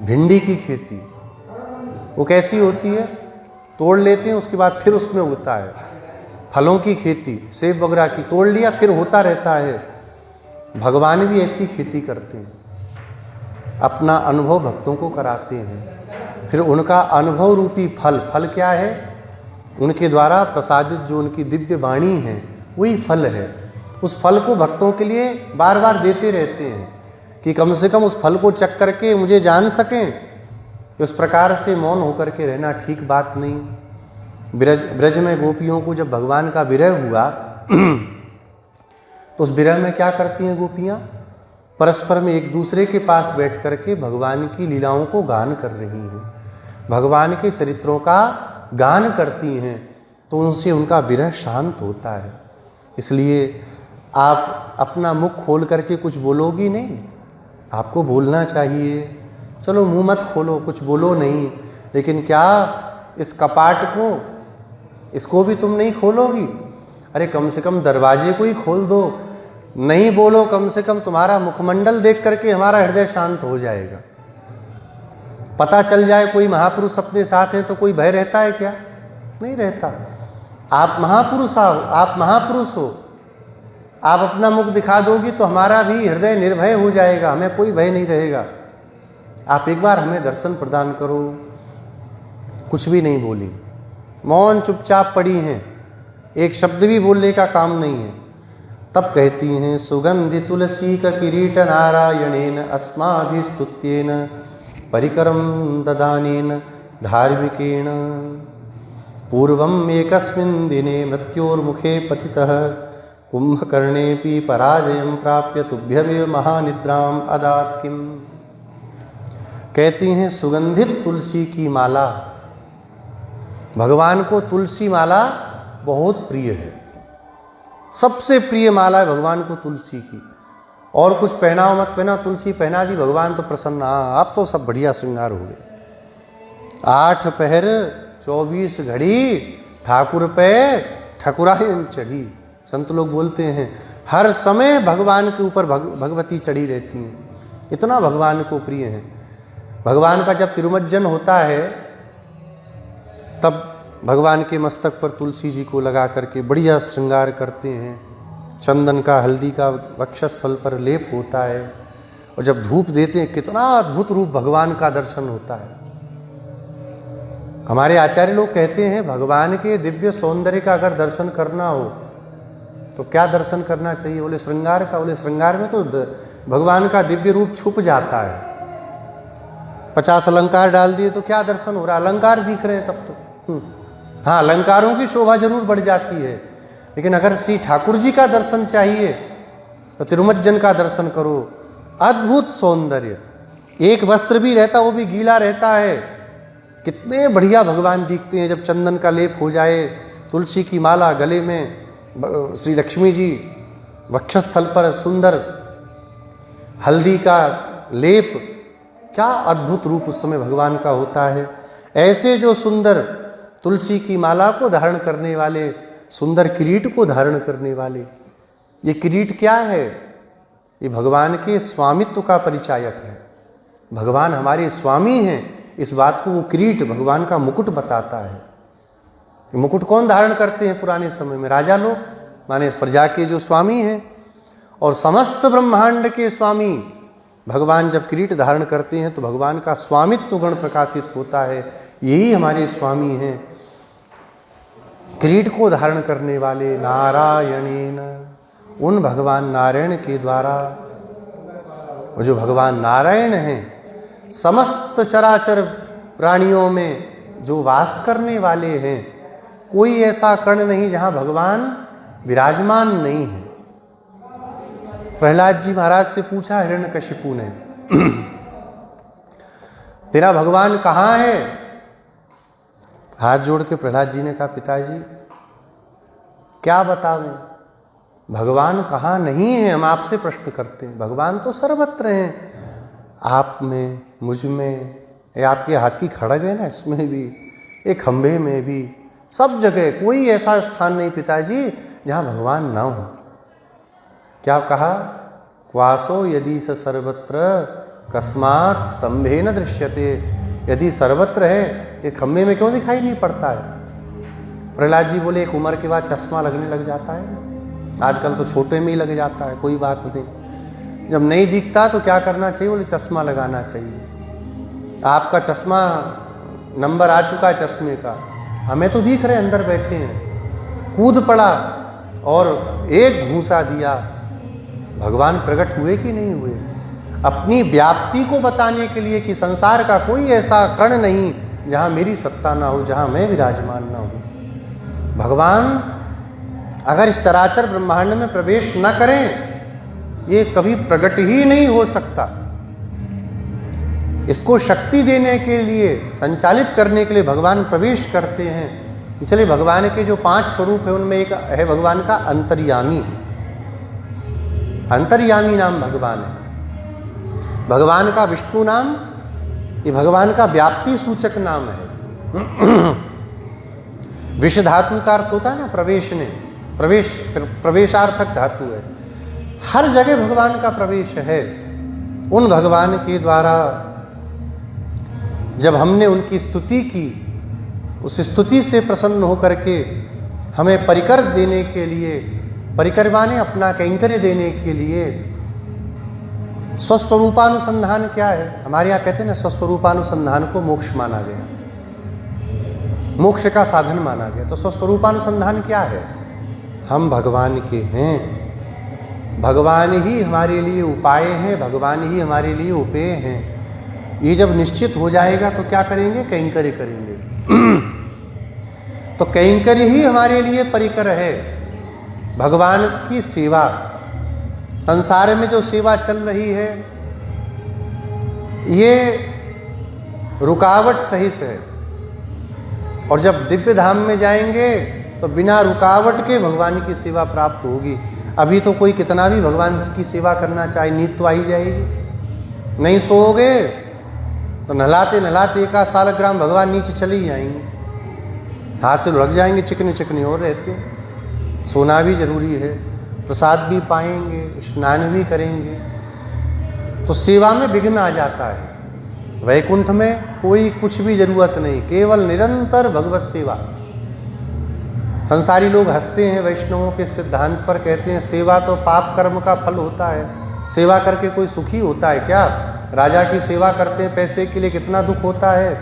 भिंडी की खेती। वो कैसी होती है? तोड़ लेते हैं उसके बाद फिर उसमें होता है। फलों की खेती, सेब वगैरह की, तोड़ लिया फिर होता रहता है। भगवान भी ऐसी खेती करते हैं, अपना अनुभव भक्तों को कराते हैं, फिर उनका अनुभव रूपी फल, फल क्या है? उनके द्वारा प्रसादित जो उनकी दिव्य वाणी है वही फल है। उस फल को भक्तों के लिए बार बार देते रहते हैं कि कम से कम उस फल को चख करके मुझे जान सकें। कि उस प्रकार से मौन होकर के रहना ठीक बात नहीं। ब्रज में गोपियों को जब भगवान का विरह हुआ तो उस विरह में क्या करती हैं गोपियाँ? परस्पर में एक दूसरे के पास बैठ करके भगवान की लीलाओं को गान कर रही हैं, भगवान के चरित्रों का गान करती हैं, तो उनसे उनका विरह शांत होता है। इसलिए आप अपना मुख खोल करके कुछ बोलोगी नहीं, आपको बोलना चाहिए। चलो मुंह मत खोलो, कुछ बोलो नहीं, लेकिन क्या इस कपाट को, इसको भी तुम नहीं खोलोगी? अरे कम से कम दरवाजे को ही खोल दो, नहीं बोलो, कम से कम तुम्हारा मुखमंडल देख करके हमारा हृदय शांत हो जाएगा। पता चल जाए कोई महापुरुष अपने साथ है तो कोई भय रहता है क्या? नहीं रहता। आप महापुरुष हो, आप महापुरुष हो, आप अपना मुख दिखा दोगी तो हमारा भी हृदय निर्भय हो जाएगा, हमें कोई भय नहीं रहेगा। आप एक बार हमें दर्शन प्रदान करो। कुछ भी नहीं बोली, मौन चुपचाप पड़ी हैं, एक शब्द भी बोलने का काम नहीं है। तब कहती हैं, सुगंधि तुलसी का किरीट नारायणेन अस्माभिस्तुत्येन परिकरम ददानेन धार्मिकेण पूर्वम एकस्मिन् दिने मृत्योर्मुखे पतितः कुंभकर्णेऽपि पराजयं प्राप्य तुभ्यमेव महानिद्राम अदात् किम। कहती हैं सुगंधित तुलसी की माला, भगवान को तुलसी माला बहुत प्रिय है, सबसे प्रिय माला है भगवान को तुलसी की। और कुछ पहनाओ मत पहना, तुलसी पहना दी, भगवान तो प्रसन्न। हाँ अब तो सब बढ़िया श्रृंगार हो गए। 8 पहर 24 घड़ी ठाकुर पे ठकुराइन चढ़ी। संत लोग बोलते हैं हर समय भगवान के ऊपर भगवती चढ़ी रहती हैं, इतना भगवान को प्रिय है। भगवान का जब तिरुमज्जन होता है तब भगवान के मस्तक पर तुलसी जी को लगा करके बढ़िया श्रृंगार करते हैं। चंदन का, हल्दी का वक्षस्थल पर लेप होता है, और जब धूप देते हैं कितना अद्भुत रूप भगवान का दर्शन होता है। हमारे आचार्य लोग कहते हैं भगवान के दिव्य सौंदर्य का अगर दर्शन करना हो तो क्या दर्शन करना चाहिए? बोले श्रृंगार का। बोले श्रृंगार में तो भगवान का दिव्य रूप छुप जाता है। 50 अलंकार डाल दिए तो क्या दर्शन हो रहा? अलंकार दिख रहे हैं तब तो। हाँ, अलंकारों की शोभा जरूर बढ़ जाती है, लेकिन अगर श्री ठाकुर जी का दर्शन चाहिए तो तिरुमज्जन का दर्शन करो। अद्भुत सौंदर्य, एक वस्त्र भी रहता वो भी गीला रहता है। कितने बढ़िया भगवान दिखते हैं जब चंदन का लेप हो जाए, तुलसी की माला गले में, श्री लक्ष्मी जी वक्षस्थल पर सुंदर हल्दी का लेप, क्या अद्भुत रूप उस समय भगवान का होता है। ऐसे जो सुंदर तुलसी की माला को धारण करने वाले, सुंदर किरीट को धारण करने वाले, ये किरीट क्या है? ये भगवान के स्वामित्व का परिचायक है। भगवान हमारे स्वामी हैं, इस बात को वो किरीट भगवान का मुकुट बताता है। मुकुट कौन धारण करते हैं पुराने समय में? राजा लोग, माने प्रजा के जो स्वामी हैं। और समस्त ब्रह्मांड के स्वामी भगवान जब किरीट धारण करते हैं तो भगवान का स्वामित्व गुण प्रकाशित होता है। यही हमारे स्वामी हैं, किरीट को धारण करने वाले। नारायणेन, उन भगवान नारायण के द्वारा, वो जो भगवान नारायण हैं, समस्त चराचर प्राणियों में जो वास करने वाले हैं, कोई ऐसा कण नहीं जहां भगवान विराजमान नहीं है। प्रहलाद जी महाराज से पूछा हिरण्यकशिपु ने, तेरा भगवान कहाँ है? हाथ जोड़ के प्रहलाद जी ने कहा, पिताजी क्या बतावें, भगवान कहाँ नहीं है? हम आपसे प्रश्न करते हैं। भगवान तो सर्वत्र हैं, आप में, मुझ में, ये आपके हाथ की खड़ग है ना, इसमें भी, एक खंभे में भी, सब जगह। कोई ऐसा स्थान नहीं पिताजी जहाँ भगवान ना हो। क्या कहा? क्वासो यदि स सर्वत्र कस्मात् स्तंभे न दृश्यते। यदि सर्वत्र है, ये खंभे में क्यों दिखाई नहीं पड़ता है? प्रहलाद जी बोले, एक उम्र के बाद चश्मा लगने लग जाता है। आजकल तो छोटे में ही लग जाता है, कोई बात नहीं। जब नहीं दिखता तो क्या करना चाहिए? बोले चश्मा लगाना चाहिए। आपका चश्मा नंबर आ चुका है चश्मे का, हमें तो दिख रहे अंदर बैठे हैं। कूद पड़ा और एक घूंसा दिया, भगवान प्रकट हुए कि नहीं हुए? अपनी व्याप्ति को बताने के लिए कि संसार का कोई ऐसा कण नहीं जहाँ मेरी सत्ता ना हो, जहाँ मैं विराजमान ना हूँ। भगवान अगर इस चराचर ब्रह्मांड में प्रवेश न करें, ये कभी प्रकट ही नहीं हो सकता। इसको शक्ति देने के लिए, संचालित करने के लिए भगवान प्रवेश करते हैं। चलिए, भगवान के जो 5 स्वरूप है उनमें एक है भगवान का अंतर्यामी। अंतर्यामी नाम भगवान है। भगवान का विष्णु नाम, ये भगवान का व्याप्ति सूचक नाम है। विष धातु का अर्थ होता है ना प्रवेश ने, प्रवेशार्थक धातु है। हर जगह भगवान का प्रवेश है। उन भगवान के द्वारा जब हमने उनकी स्तुति की, उस स्तुति से प्रसन्न होकर के हमें परिकर देने के लिए, परिकर माने अपना कैंकर्य देने के लिए, स्वस्वरूपानुसंधान क्या है? हमारे यहाँ कहते हैं ना, स्वस्वरूपानुसंधान को मोक्ष माना गया, मोक्ष का साधन माना गया। तो स्वस्वरूपानुसंधान क्या है? हम भगवान के हैं, भगवान ही हमारे लिए उपाय हैं, भगवान ही हमारे लिए उपेय हैं। ये जब निश्चित हो जाएगा तो क्या करेंगे? कैंकर्य करेंगे। तो कैंकर्य ही हमारे लिए परिकर है। भगवान की सेवा, संसार में जो सेवा चल रही है ये रुकावट सहित है, और जब दिव्य धाम में जाएंगे तो बिना रुकावट के भगवान की सेवा प्राप्त होगी। अभी तो कोई कितना भी भगवान की सेवा करना चाहे, नींद तो आई जाएगी। नहीं सोओगे तो नहलाते नहलाते 1 सालग्राम भगवान नीचे चले ही जाएंगे, हाथ से लग जाएंगे, चिकने चिकने और रहते। सोना भी जरूरी है, प्रसाद भी पाएंगे, स्नान भी करेंगे, तो सेवा में विघ्न आ जाता है। वैकुंठ में कोई कुछ भी जरूरत नहीं, केवल निरंतर भगवत सेवा। संसारी लोग हंसते हैं वैष्णवों के सिद्धांत पर, कहते हैं सेवा तो पाप कर्म का फल होता है, सेवा करके कोई सुखी होता है क्या? राजा की सेवा करते हैं पैसे के लिए, कितना दुख होता है।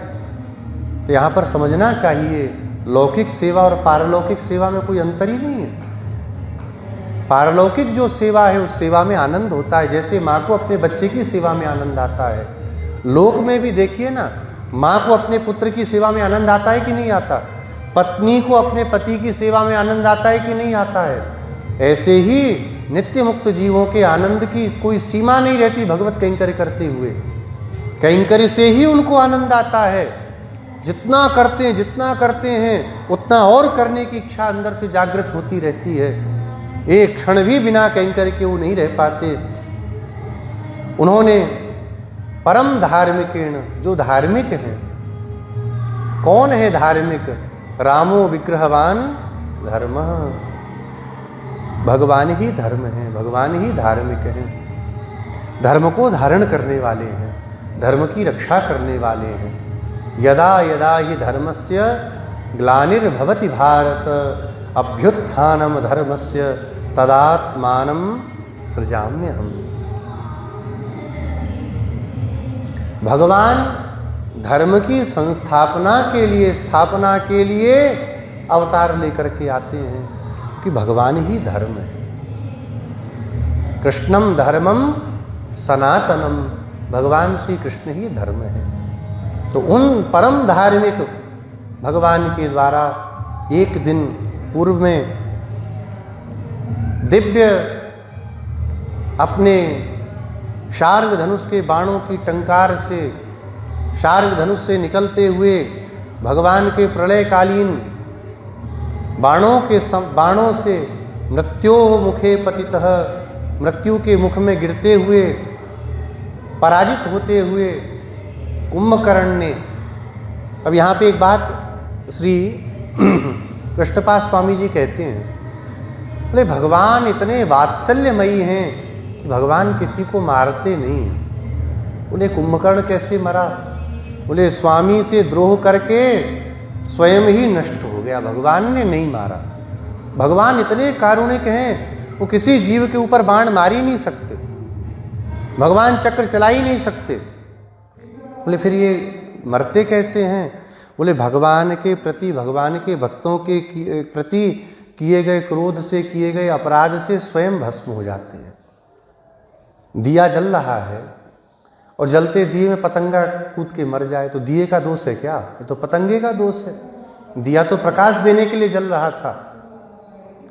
तो यहाँ पर समझना चाहिए, लौकिक सेवा और पारलौकिक सेवा में कोई अंतर ही नहीं है। पारलौकिक जो सेवा है उस सेवा में आनंद होता है। जैसे माँ को अपने बच्चे की सेवा में आनंद आता है, लोक में भी देखिए ना, माँ को अपने पुत्र की सेवा में आनंद आता है कि नहीं आता, पत्नी को अपने पति की सेवा में आनंद आता है कि नहीं आता है। ऐसे ही नित्य मुक्त जीवों के आनंद की कोई सीमा नहीं रहती। भगवत कैंकर्य करते हुए कैंकर्य से ही उनको आनंद आता है। जितना करते हैं उतना और करने की इच्छा अंदर से जागृत होती रहती है। एक क्षण भी बिना कैंकर्य के वो नहीं रह पाते। उन्होंने परम धार्मिकेण, जो धार्मिक है, कौन है धार्मिक? रामो विग्रहवान धर्म, भगवान ही धर्म है, भगवान ही धार्मिक है। धर्म को धारण करने वाले हैं, धर्म की रक्षा करने वाले हैं। यदा यदा हि धर्मस्य ग्लानिर्भवति भारत अभ्युत्थानम धर्मस्य तदात्मानं सृजाम्यहम्। भगवान धर्म की संस्थापना के लिए अवतार लेकर के आते हैं कि भगवान ही धर्म है। कृष्णम धर्मम सनातनम, भगवान श्री कृष्ण ही धर्म है। तो उन परम धार्मिक भगवान के द्वारा एक दिन पूर्व में दिव्य अपने शार्ग धनुष के बाणों की टंकार से, शार्ग धनुष से निकलते हुए भगवान के प्रलयकालीन बाणों से मृत्योः मुखे पतितः, मृत्यु के मुख में गिरते हुए पराजित होते हुए कुंभकर्ण ने। अब यहाँ पे एक बात श्री कृष्णपाद स्वामी जी कहते हैं, बोले भगवान इतने वात्सल्यमयी हैं कि भगवान किसी को मारते नहीं। बोले कुंभकर्ण कैसे मरा? बोले स्वामी से द्रोह करके स्वयं ही नष्ट हो गया, भगवान ने नहीं मारा। भगवान इतने कारुणिक हैं, वो किसी जीव के ऊपर बाण मार ही नहीं सकते, भगवान चक्र चला ही नहीं सकते। बोले फिर ये मरते कैसे हैं? बोले भगवान के प्रति, भगवान के भक्तों के प्रति किए गए क्रोध से, किए गए अपराध से स्वयं भस्म हो जाते हैं। दिया जल रहा है और जलते दिए में पतंगा कूद के मर जाए तो दिए का दोष है क्या? ये तो पतंगे का दोष है। दिया तो प्रकाश देने के लिए जल रहा था,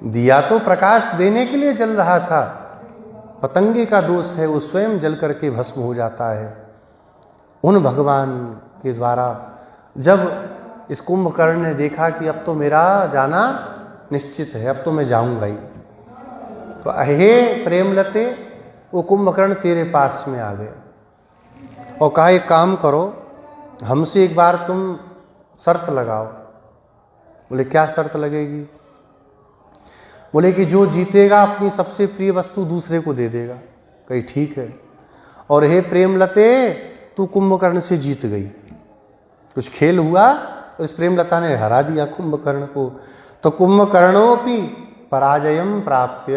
दिया तो प्रकाश देने के लिए जल रहा था, पतंगे का दोष है, वो स्वयं जल करके भस्म हो जाता है। उन भगवान के द्वारा जब इस कुंभकर्ण ने देखा कि अब तो मेरा जाना निश्चित है, अब तो मैं जाऊंगा ही, तो हे प्रेमलते, वो कुंभकर्ण तेरे पास में आ गए और कहा एक काम करो, हमसे एक बार तुम शर्त लगाओ। बोले क्या शर्त लगेगी? बोले कि जो जीतेगा अपनी सबसे प्रिय वस्तु दूसरे को दे देगा। कही ठीक है। और हे प्रेमलते, तू कुंभकर्ण से जीत गई। कुछ खेल हुआ और इस प्रेमलता ने हरा दिया कुंभकर्ण को। तो कुंभकर्णोपि पराजयम प्राप्य,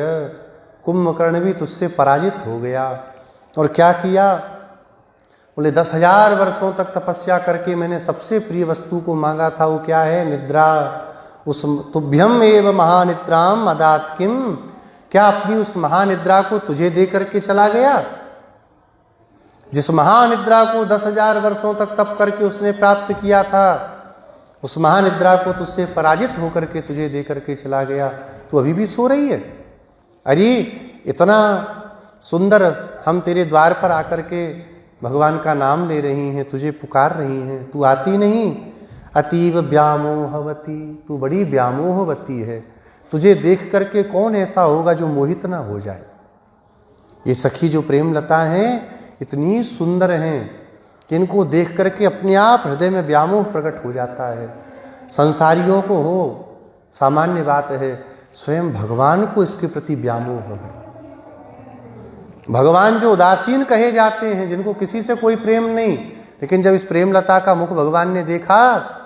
कुंभकर्ण भी तुझसे पराजित हो गया। और क्या किया? बोले 10,000 वर्षों तक तपस्या करके मैंने सबसे प्रिय वस्तु को मांगा था, वो क्या है? निद्रा। उस तुभ्यम एव महानिद्राम अदात किम, क्या अपनी उस महानिद्रा को तुझे दे करके चला गया? जिस महानिद्रा को 10,000 वर्षों तक तप करके उसने प्राप्त किया था, उस महानिद्रा को तुझसे पराजित होकर के तुझे दे करके चला गया, तू अभी भी सो रही है? अरे इतना सुंदर हम तेरे द्वार पर आकर के भगवान का नाम ले रही हैं, तुझे पुकार रही हैं, तू आती नहीं। अतीव व्यामोहवती, तू बड़ी व्यामोहवती है, तुझे देख करके कौन ऐसा होगा जो मोहित ना हो जाए। ये सखी जो प्रेमलता हैं इतनी सुंदर हैं कि इनको देख करके अपने आप हृदय में व्यामोह प्रकट हो जाता है। संसारियों को हो सामान्य बात है, स्वयं भगवान को इसके प्रति व्यामोह है। भगवान जो उदासीन कहे जाते हैं, जिनको किसी से कोई प्रेम नहीं, लेकिन जब इस प्रेमलता का मुख भगवान ने देखा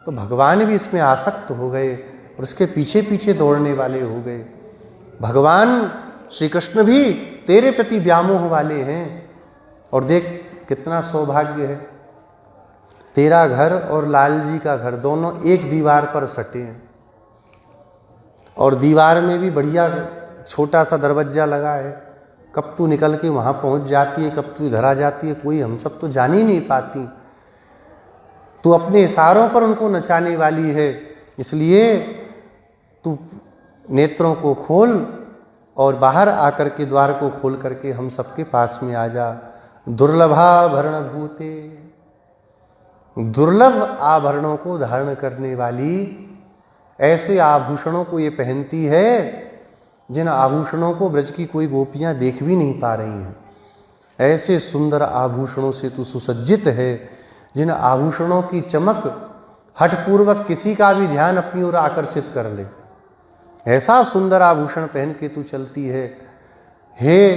तो भगवान भी इसमें आसक्त हो गए और उसके पीछे पीछे दौड़ने वाले हो गए। भगवान श्री कृष्ण भी तेरे प्रति व्यामोह वाले हैं। और देख कितना सौभाग्य है, तेरा घर और लाल जी का घर दोनों एक दीवार पर सटे हैं और दीवार में भी बढ़िया छोटा सा दरवाजा लगा है, कब तू निकल के वहाँ पहुँच जाती है, कब तू इधर आ जाती है, कोई हम सब तो जान ही नहीं पाती। तू अपने इशारों पर उनको नचाने वाली है, इसलिए तू नेत्रों को खोल और बाहर आकर के द्वार को खोल करके हम सबके पास में आ जा। दुर्लभाभरण भूते, दुर्लभ आभरणों को धारण करने वाली, ऐसे आभूषणों को ये पहनती है जिन आभूषणों को ब्रज की कोई गोपियां देख भी नहीं पा रही हैं। ऐसे सुंदर आभूषणों से तू सुसज्जित है, जिन आभूषणों की चमक हठपूर्वक किसी का भी ध्यान अपनी ओर आकर्षित कर ले। ऐसा सुंदर आभूषण पहन के तू चलती है। हे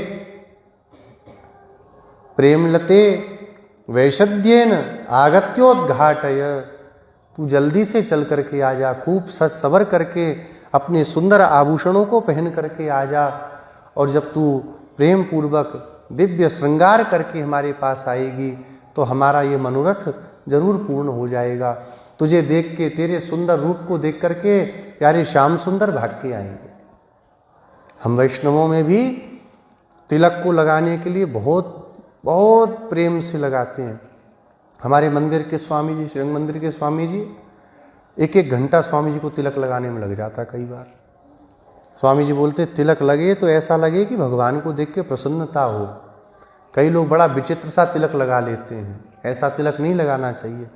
प्रेमलते वैशद्येन आगत्योद्घाटय, तू जल्दी से चल करके आ जा, खूब सज सवर करके अपने सुंदर आभूषणों को पहन करके आ जा। और जब तू प्रेम पूर्वक दिव्य श्रृंगार करके हमारे पास आएगी तो हमारा ये मनोरथ जरूर पूर्ण हो जाएगा। तुझे देख के, तेरे सुंदर रूप को देख करके प्यारे श्याम सुंदर भाग के आएंगे। हम वैष्णवों में भी तिलक को लगाने के लिए बहुत बहुत प्रेम से लगाते हैं। हमारे मंदिर के स्वामी जी, श्रीरंग मंदिर के स्वामी जी, एक एक घंटा स्वामी जी को तिलक लगाने में लग जाता। कई बार स्वामी जी बोलते तिलक लगे तो ऐसा लगे कि भगवान को देख के प्रसन्नता हो। कई लोग बड़ा विचित्र सा तिलक लगा लेते हैं, ऐसा तिलक नहीं लगाना चाहिए।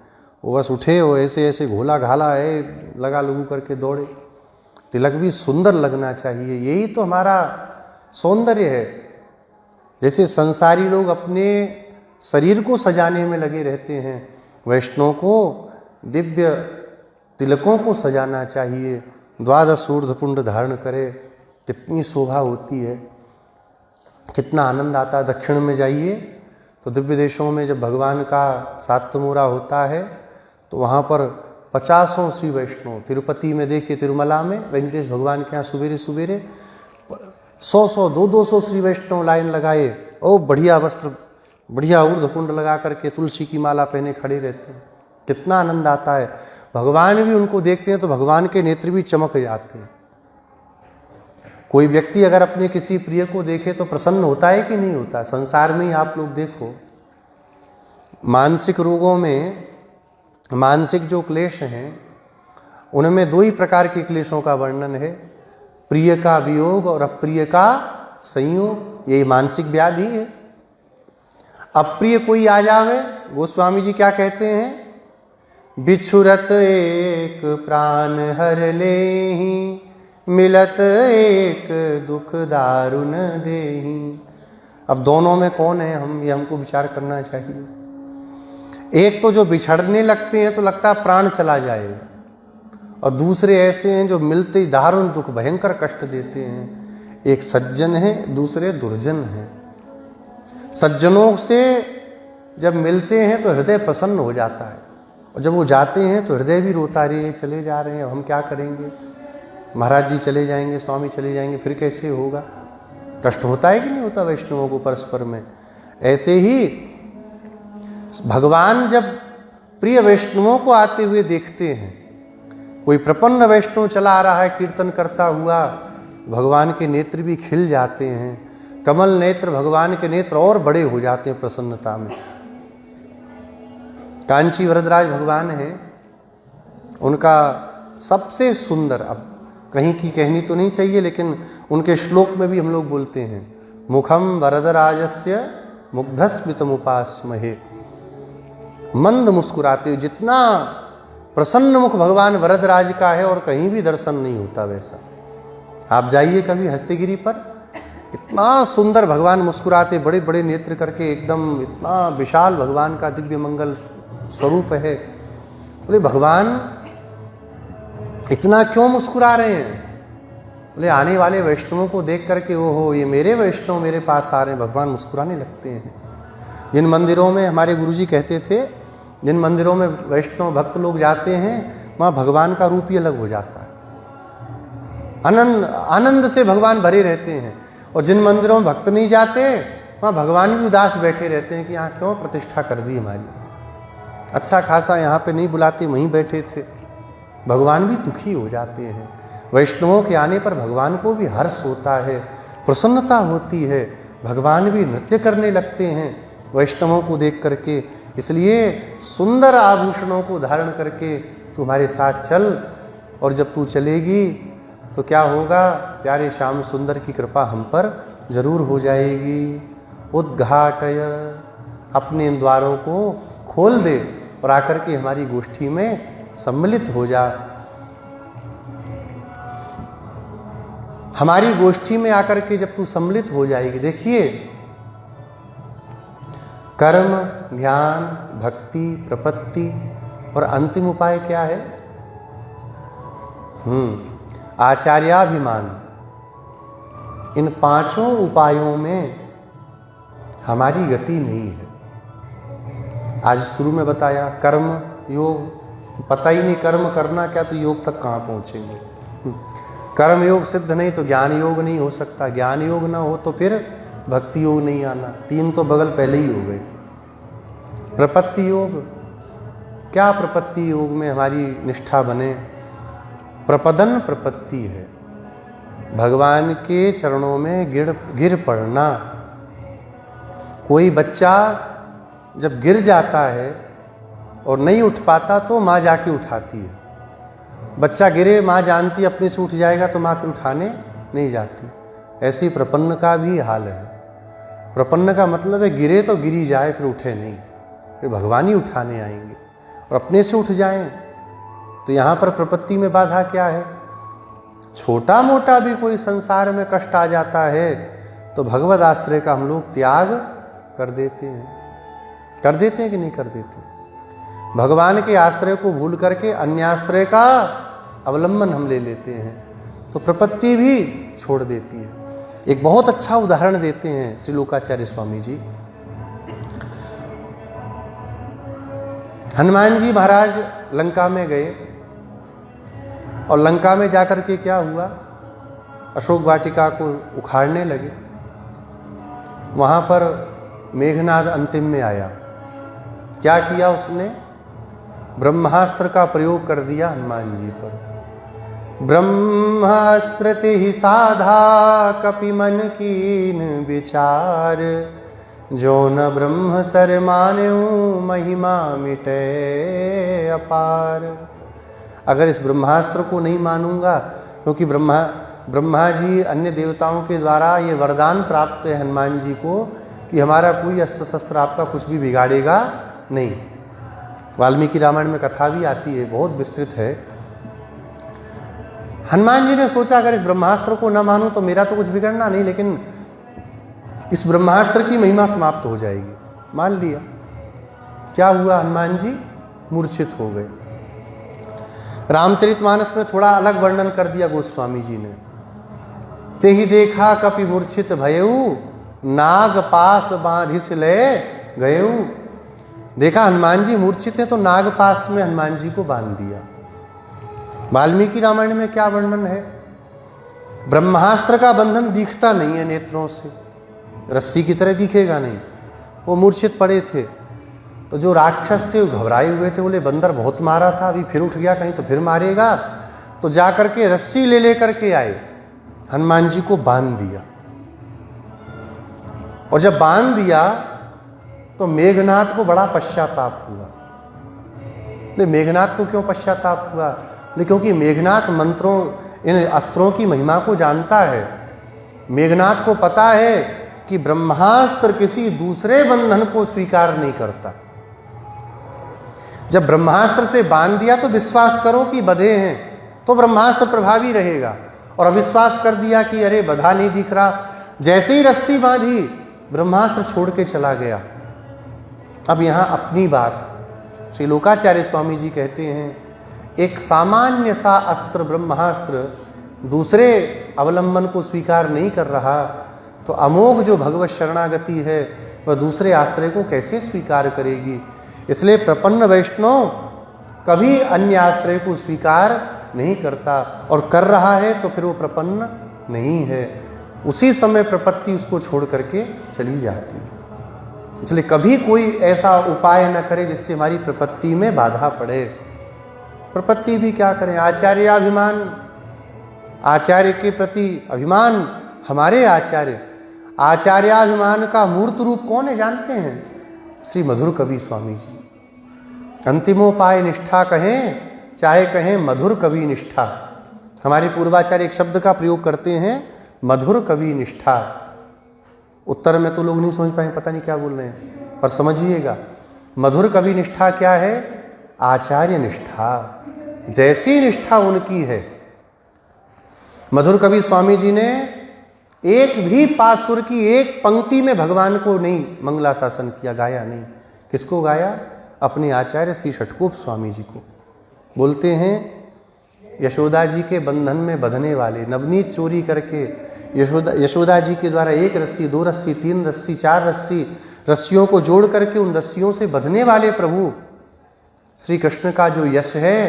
वो बस उठे हो ऐसे ऐसे घोला घाला है लगा लगू करके दौड़े। तिलक भी सुंदर लगना चाहिए, यही तो हमारा सौंदर्य है। जैसे संसारी लोग अपने शरीर को सजाने में लगे रहते हैं, वैष्णव को दिव्य तिलकों को सजाना चाहिए। द्वादश ऊर्ध्वपुंड धारण करे, कितनी शोभा होती है, कितना आनंद आता है। दक्षिण में जाइए तो दिव्य देशों में जब भगवान का सातमूरा होता है तो वहाँ पर 50 श्री वैष्णव, तिरुपति में देखिए, तिरुमला में वेंकटेश भगवान के यहाँ सुबेरे सुबेरे 100 200 श्री वैष्णव लाइन लगाए, ओ बढ़िया वस्त्र, बढ़िया ऊर्ध्वपुंड लगा करके तुलसी की माला पहने खड़े रहते हैं। कितना आनंद आता है। भगवान भी उनको देखते हैं तो भगवान के नेत्र भी चमक जाते हैं। कोई व्यक्ति अगर अपने किसी प्रिय को देखे तो प्रसन्न होता है कि नहीं होता। संसार में ही आप लोग देखो, मानसिक रोगों में, मानसिक जो क्लेश हैं उनमें 2 ही प्रकार के क्लेशों का वर्णन है, प्रिय का वियोग और अप्रिय का संयोग। यही मानसिक व्याधि है। अप्रिय कोई आ जावे, गोस्वामी जी क्या कहते हैं, बिछुरत एक प्राण हर लेहि, मिलत एक दुख दारुण देहि। अब दोनों में कौन है हम, ये हमको विचार करना चाहिए। एक तो जो बिछड़ने लगते हैं तो लगता है प्राण चला जाएगा, और दूसरे ऐसे हैं जो मिलते ही दारुण दुख, भयंकर कष्ट देते हैं। एक सज्जन है, दूसरे दुर्जन हैं। सज्जनों से जब मिलते हैं तो हृदय प्रसन्न हो जाता है, और जब वो जाते हैं तो हृदय भी रोता, रे चले जा रहे हैं, अब हम क्या करेंगे, महाराज जी चले जाएंगे, स्वामी चले जाएंगे, फिर कैसे होगा। कष्ट होता है कि नहीं होता वैष्णवों को परस्पर में। ऐसे ही भगवान जब प्रिय वैष्णवों को आते हुए देखते हैं, कोई प्रपन्न वैष्णव चला आ रहा है कीर्तन करता हुआ, भगवान के नेत्र भी खिल जाते हैं। कमल नेत्र, भगवान के नेत्र और बड़े हो जाते हैं प्रसन्नता में। कांची वरदराज भगवान हैं, उनका सबसे सुंदर, अब कहीं की कहनी तो नहीं चाहिए लेकिन उनके श्लोक में भी हम लोग बोलते हैं, मुखम वरदराजस्य मुग्धस्मितमुपास्महे। मंद मुस्कुराते हुए, जितना प्रसन्न मुख भगवान वरदराज का है और कहीं भी दर्शन नहीं होता वैसा। आप जाइए कभी हस्तिगिरी पर, इतना सुंदर भगवान मुस्कुराते, बड़े बड़े नेत्र करके, एकदम इतना विशाल भगवान का दिव्य मंगल स्वरूप है। बोले भगवान इतना क्यों मुस्कुरा रहे हैं। बोले आने वाले वैष्णवों को देख करके, ओहो ये मेरे वैष्णव मेरे पास आ रहे हैं, भगवान मुस्कुराने लगते हैं। जिन मंदिरों में, हमारे गुरुजी कहते थे, जिन मंदिरों में वैष्णव भक्त लोग जाते हैं वहाँ भगवान का रूप ही अलग हो जाता है। आनंद से भगवान भरे रहते हैं। और जिन मंदिरों में भक्त नहीं जाते वहाँ भगवान भी उदास बैठे रहते हैं कि यहाँ क्यों प्रतिष्ठा कर दी हमारी, अच्छा खासा यहाँ पे नहीं बुलाते, वहीं बैठे थे। भगवान भी दुखी हो जाते हैं। वैष्णवों के आने पर भगवान को भी हर्ष होता है, प्रसन्नता होती है, भगवान भी नृत्य करने लगते हैं वैष्णवों को देख करके। इसलिए सुंदर आभूषणों को धारण करके तुम्हारे साथ चल, और जब तू चलेगी तो क्या होगा, प्यारे श्याम सुंदर की कृपा हम पर जरूर हो जाएगी। उद्घाटय, अपने इन द्वारों को खोल दे और आकर के हमारी गोष्ठी में सम्मिलित हो जा। हमारी गोष्ठी में आकर के जब तू सम्मिलित हो जाएगी, देखिए कर्म, ज्ञान, भक्ति, प्रपत्ति और अंतिम उपाय क्या है? आचार्याभिमान। इन पांचों उपायों में हमारी गति नहीं है। आज शुरू में बताया कर्म योग, पता ही नहीं कर्म करना क्या, तो योग तक कहाँ पहुँचेंगे। कर्म योग सिद्ध नहीं तो ज्ञान योग नहीं हो सकता, ज्ञान योग ना हो तो फिर भक्ति योग नहीं आना। तीन तो बगल पहले ही हो गए। प्रपत्ति योग, क्या प्रपत्ति योग में हमारी निष्ठा बने? प्रपदन प्रपत्ति है, भगवान के चरणों में गिर पड़ना। कोई बच्चा जब गिर जाता है और नहीं उठ पाता तो माँ जाके उठाती है। बच्चा गिरे, माँ जानती अपने से उठ जाएगा तो माँ फिर उठाने नहीं जाती। ऐसे ही प्रपन्न का भी हाल है। प्रपन्न का मतलब है गिरे तो गिरी जाए, फिर उठे नहीं, फिर भगवान ही उठाने आएंगे और अपने से उठ जाएं। तो यहाँ पर प्रपत्ति में बाधा क्या है? छोटा मोटा भी कोई संसार में कष्ट आ जाता है तो भगवद आश्रय का हम लोग त्याग कर देते हैं कि नहीं कर देते? भगवान के आश्रय को भूल करके अन्य आश्रय का अवलंबन हम ले लेते हैं, तो प्रपत्ति भी छोड़ देती है। एक बहुत अच्छा उदाहरण देते हैं श्री लोकाचार्य स्वामी जी। हनुमान जी महाराज लंका में गए और लंका में जाकर के क्या हुआ, अशोक वाटिका को उखाड़ने लगे। वहां पर मेघनाद अंतिम में आया। क्या किया उसने? ब्रह्मास्त्र का प्रयोग कर दिया हनुमान जी पर। ब्रह्मास्त्र ते ही साधा कपि मन कीन विचार, जो न ब्रह्म सर मान्यो महिमा मिटे अपार। अगर इस ब्रह्मास्त्र को नहीं मानूंगा, क्योंकि ब्रह्मा जी अन्य देवताओं के द्वारा ये वरदान प्राप्त है हनुमान जी को कि हमारा कोई अस्त्र शस्त्र आपका कुछ भी बिगाड़ेगा नहीं। वाल्मीकि रामायण में कथा भी आती है, बहुत विस्तृत है। हनुमान जी ने सोचा अगर इस ब्रह्मास्त्र को न मानूं तो मेरा तो कुछ बिगड़ना नहीं, लेकिन इस ब्रह्मास्त्र की महिमा समाप्त हो जाएगी। मान लिया। क्या हुआ? हनुमान जी मूर्छित हो गए। रामचरितमानस में थोड़ा अलग वर्णन कर दिया गोस्वामी जी ने। ते ही देखा कपि मूर्छित भयऊ, नाग पास बांधिस ले गयऊ। देखा हनुमान जी मूर्छित है तो नाग पास में हनुमान जी को बांध दिया। वाल्मीकि रामायण में क्या वर्णन है? ब्रह्मास्त्र का बंधन दिखता नहीं है नेत्रों से, रस्सी की तरह दिखेगा नहीं। वो मूर्छित पड़े थे तो जो राक्षस थे वो घबराए हुए थे, बोले बंदर बहुत मारा था, अभी फिर उठ गया, कहीं तो फिर मारेगा। तो जाकर के रस्सी ले करके आए, हनुमान जी को बांध दिया। और जब बांध दिया तो मेघनाद को बड़ा पश्चाताप हुआ। मेघनाद को क्यों पश्चाताप हुआ? क्योंकि मेघनाद मंत्रों, इन अस्त्रों की महिमा को जानता है। मेघनाद को पता है कि ब्रह्मास्त्र किसी दूसरे बंधन को स्वीकार नहीं करता। जब ब्रह्मास्त्र से बांध दिया तो विश्वास करो कि बंधे हैं तो ब्रह्मास्त्र प्रभावी रहेगा, और अविश्वास कर दिया कि अरे बंधा नहीं दिख रहा, जैसे ही रस्सी बांधी ब्रह्मास्त्र छोड़ के चला गया। अब यहां अपनी बात श्री लोकाचार्य स्वामी जी कहते हैं, एक सामान्य सा अस्त्र ब्रह्मास्त्र दूसरे अवलंबन को स्वीकार नहीं कर रहा तो अमोघ जो भगवत शरणागति है वह दूसरे आश्रय को कैसे स्वीकार करेगी। इसलिए प्रपन्न वैष्णव कभी अन्य आश्रय को स्वीकार नहीं करता, और कर रहा है तो फिर वो प्रपन्न नहीं है। उसी समय प्रपत्ति उसको छोड़ करके चली जाती है। इसलिए कभी कोई ऐसा उपाय न करे जिससे हमारी प्रपत्ति में बाधा पड़े। प्रपत्ति भी क्या करें, आचार्याभिमान, आचार्य के प्रति अभिमान, हमारे आचार्य, आचार्याभिमान का मूर्त रूप कौन है जानते हैं? श्री मधुर कवि स्वामी जी। अंतिमोपाय निष्ठा कहें चाहे कहें मधुर कवि निष्ठा। हमारे पूर्वाचार्य एक शब्द का प्रयोग करते हैं, मधुर कवि निष्ठा। उत्तर में तो लोग नहीं समझ पाए, पता नहीं क्या बोल रहे हैं, पर समझिएगा मधुर कवि निष्ठा क्या है? आचार्य निष्ठा, जैसी निष्ठा उनकी है। मधुर कवि स्वामी जी ने एक भी पासुर की एक पंक्ति में भगवान को नहीं मंगलाशासन किया, गाया नहीं। किसको गाया? अपने आचार्य श्री षटकोप स्वामी जी को। बोलते हैं यशोदा जी के बंधन में बंधने वाले, नवनीत चोरी करके यशोदा जी के द्वारा 1 रस्सी, 2 रस्सी, 3 रस्सी, 4 रस्सी, रस्सियों को जोड़ करके उन रस्सियों से बंधने वाले प्रभु श्री कृष्ण का जो यश है,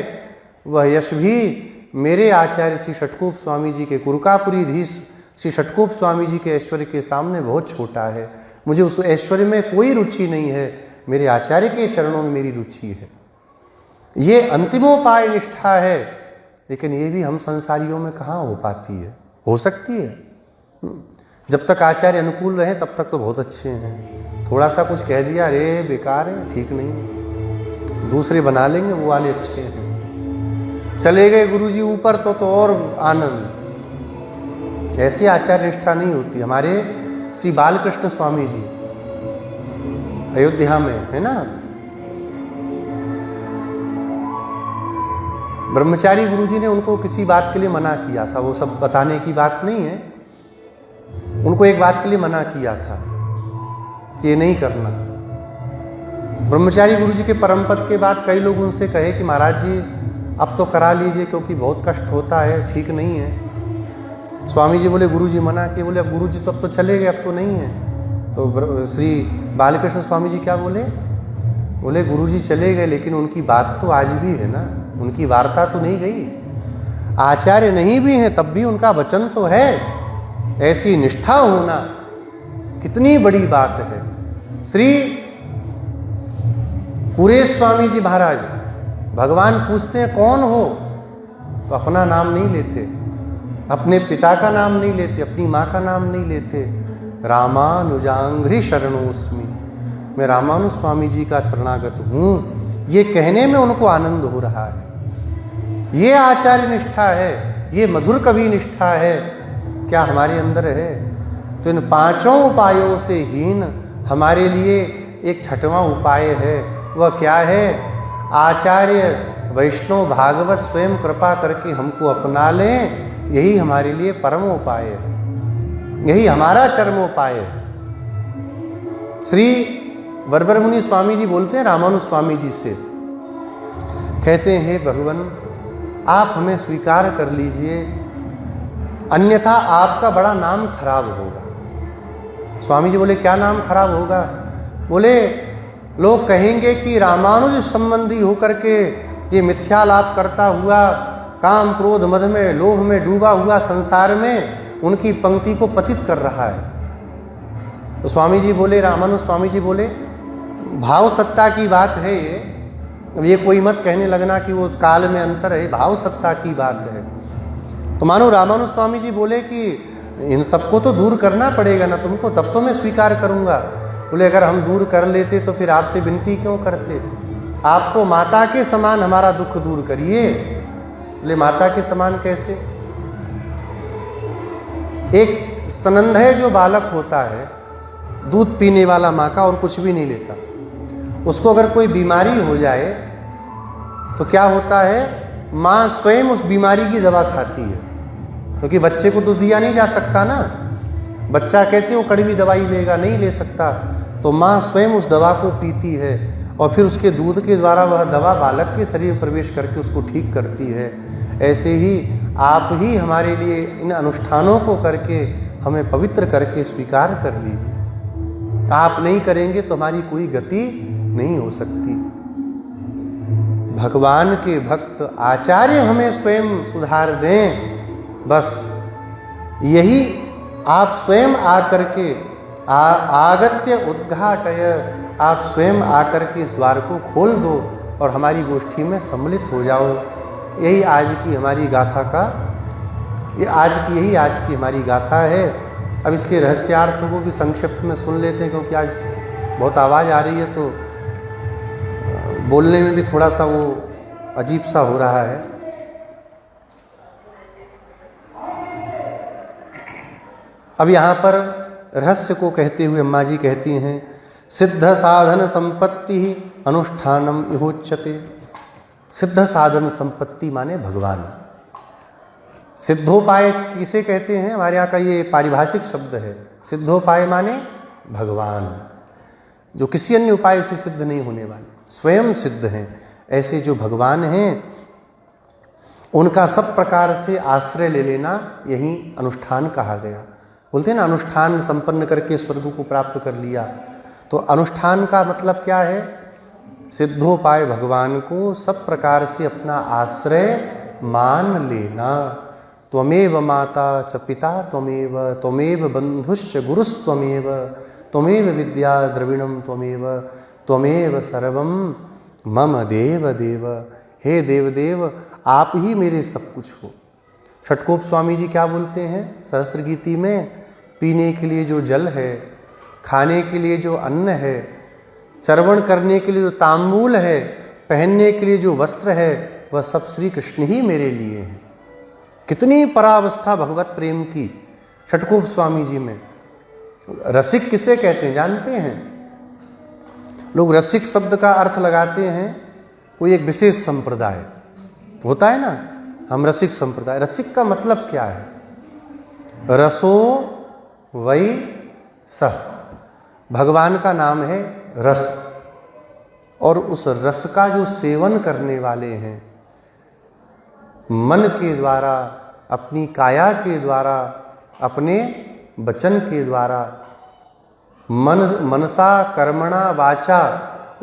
वह यश भी मेरे आचार्य श्री षटकोप स्वामी जी के, कुरकापुरीधीश श्री षटकोप स्वामी जी के ऐश्वर्य के सामने बहुत छोटा है। मुझे उस ऐश्वर्य में कोई रुचि नहीं है, मेरे आचार्य के चरणों में मेरी रुचि है। ये अंतिमोपाय निष्ठा है, लेकिन ये भी हम संसारियों में कहाँ हो पाती है? हो सकती है, जब तक आचार्य अनुकूल रहे तब तक तो बहुत अच्छे हैं। थोड़ा सा कुछ कह दिया, अरे बेकार है, ठीक नहीं, दूसरे बना लेंगे, वो वाले अच्छे हैं। चले गए गुरुजी ऊपर तो और आनंद। ऐसी आचार्य निष्ठा नहीं होती। हमारे श्री बालकृष्ण स्वामी जी अयोध्या में है ना, ब्रह्मचारी गुरुजी ने उनको किसी बात के लिए मना किया था, वो सब बताने की बात नहीं है। उनको एक बात के लिए मना किया था कि ये नहीं करना। ब्रह्मचारी गुरुजी के परम पद के बाद कई लोग उनसे कहे कि महाराज जी अब तो करा लीजिए, क्योंकि बहुत कष्ट होता है, ठीक नहीं है। स्वामी जी बोले, गुरुजी मना किए। बोले अब गुरुजी तो अब तो चले गए, अब तो नहीं है। तो श्री बालकृष्ण स्वामी जी क्या बोले? बोले गुरुजी चले गए, लेकिन उनकी बात तो आज भी है ना, उनकी वार्ता तो नहीं गई। आचार्य नहीं भी हैं तब भी उनका वचन तो है। ऐसी निष्ठा होना कितनी बड़ी बात है। श्री कुरेश स्वामी जी महाराज, भगवान पूछते हैं कौन हो, तो अपना नाम नहीं लेते, अपने पिता का नाम नहीं लेते, अपनी माँ का नाम नहीं लेते। रामानुजांघ्रि शरणोस्मि, मैं रामानुज स्वामी जी का शरणागत हूँ, ये कहने में उनको आनंद हो रहा है। ये आचार्य निष्ठा है, ये मधुर कवि निष्ठा है। क्या हमारे अंदर है? तो इन 5 उपायों से हीन हमारे लिए एक 6वां उपाय है। वह क्या है? आचार्य वैष्णव भागवत स्वयं कृपा करके हमको अपना लें, यही हमारे लिए परम उपाय है, यही हमारा चरमोपाय है। श्री वरवर मुनि स्वामी जी बोलते हैं रामानुज स्वामी जी से, कहते हैं भगवान आप हमें स्वीकार कर लीजिए, अन्यथा आपका बड़ा नाम खराब होगा। स्वामी जी बोले क्या नाम खराब होगा? बोले लोग कहेंगे कि रामानुज संबंधी होकर के ये मिथ्या लाभ करता हुआ, काम क्रोध मद में लोभ में डूबा हुआ संसार में उनकी पंक्ति को पतित कर रहा है। तो स्वामी जी बोले, रामानुज स्वामी जी बोले भाव सत्ता की बात है ये, अब ये कोई मत कहने लगना कि वो काल में अंतर है, भाव सत्ता की बात है। तो मानो रामानुज स्वामी जी बोले कि इन सबको तो दूर करना पड़ेगा ना तुमको, तब तो मैं स्वीकार करूंगा। बोले अगर हम दूर कर लेते तो फिर आपसे विनती क्यों करते? आप तो माता के समान हमारा दुख दूर करिए। बोले माता के समान कैसे? एक स्तनंदय जो बालक होता है, दूध पीने वाला माँ का और कुछ भी नहीं लेता, उसको अगर कोई बीमारी हो जाए तो क्या होता है? माँ स्वयं उस बीमारी की दवा खाती है, क्योंकि बच्चे को तो दिया नहीं जा सकता ना, बच्चा कैसे वो कड़वी दवाई लेगा, नहीं ले सकता। तो माँ स्वयं उस दवा को पीती है और फिर उसके दूध के द्वारा वह दवा बालक के शरीर में प्रवेश करके उसको ठीक करती है। ऐसे ही आप ही हमारे लिए इन अनुष्ठानों को करके हमें पवित्र करके स्वीकार कर लीजिए। आप नहीं करेंगे तो हमारी कोई गति नहीं हो सकती। भगवान के भक्त आचार्य हमें स्वयं सुधार दें, बस यही आप स्वयं आकर के आगत्य उद्घाटय, आप स्वयं आकर के इस द्वार को खोल दो और हमारी गोष्ठी में सम्मिलित हो जाओ। यही आज की हमारी गाथा का आज की हमारी गाथा है। अब इसके रहस्यार्थों को भी संक्षिप्त में सुन लेते हैं, क्योंकि आज बहुत आवाज़ आ रही है तो बोलने में भी थोड़ा सा वो अजीब सा हो रहा है। अब यहाँ पर रहस्य को कहते हुए अम्मा जी कहती हैं, सिद्ध साधन संपत्ति अनुष्ठानम इहोच्यते। सिद्ध साधन संपत्ति माने भगवान। सिद्धोपाय किसे कहते हैं? हमारे यहाँ का ये पारिभाषिक शब्द है। सिद्धोपाय माने भगवान, जो किसी अन्य उपाय से सिद्ध नहीं होने वाले, स्वयं सिद्ध हैं। ऐसे जो भगवान हैं उनका सब प्रकार से आश्रय ले लेना यही अनुष्ठान कहा गया। बोलते हैं ना, अनुष्ठान संपन्न करके स्वर्ग को प्राप्त कर लिया। तो अनुष्ठान का मतलब क्या है? सिद्धोपाय भगवान को सब प्रकार से अपना आश्रय मान लेना। त्वमेव माता च पिता त्वमेव बंधुश्च गुरुस्त्वमेव त्वमेव विद्या द्रविणम त्वमेव सर्वम मम देव देव। हे देव देव, आप ही मेरे सब कुछ हो। षटकोप स्वामी जी क्या बोलते हैं सहस्त्र गीति में? पीने के लिए जो जल है, खाने के लिए जो अन्न है, चर्वण करने के लिए जो तांबूल है, पहनने के लिए जो वस्त्र है, वह सब श्री कृष्ण ही मेरे लिए हैं। कितनी परावस्था भगवत प्रेम की षटकोप स्वामी जी में। रसिक किसे कहते हैं जानते हैं? लोग रसिक शब्द का अर्थ लगाते हैं कोई एक विशेष संप्रदाय होता है ना, हम रसिक संप्रदाय। रसिक का मतलब क्या है? रसो वै सह। भगवान का नाम है रस, और उस रस का जो सेवन करने वाले हैं, मन के द्वारा, अपनी काया के द्वारा, अपने वचन के द्वारा, मनसा कर्मणा वाचा,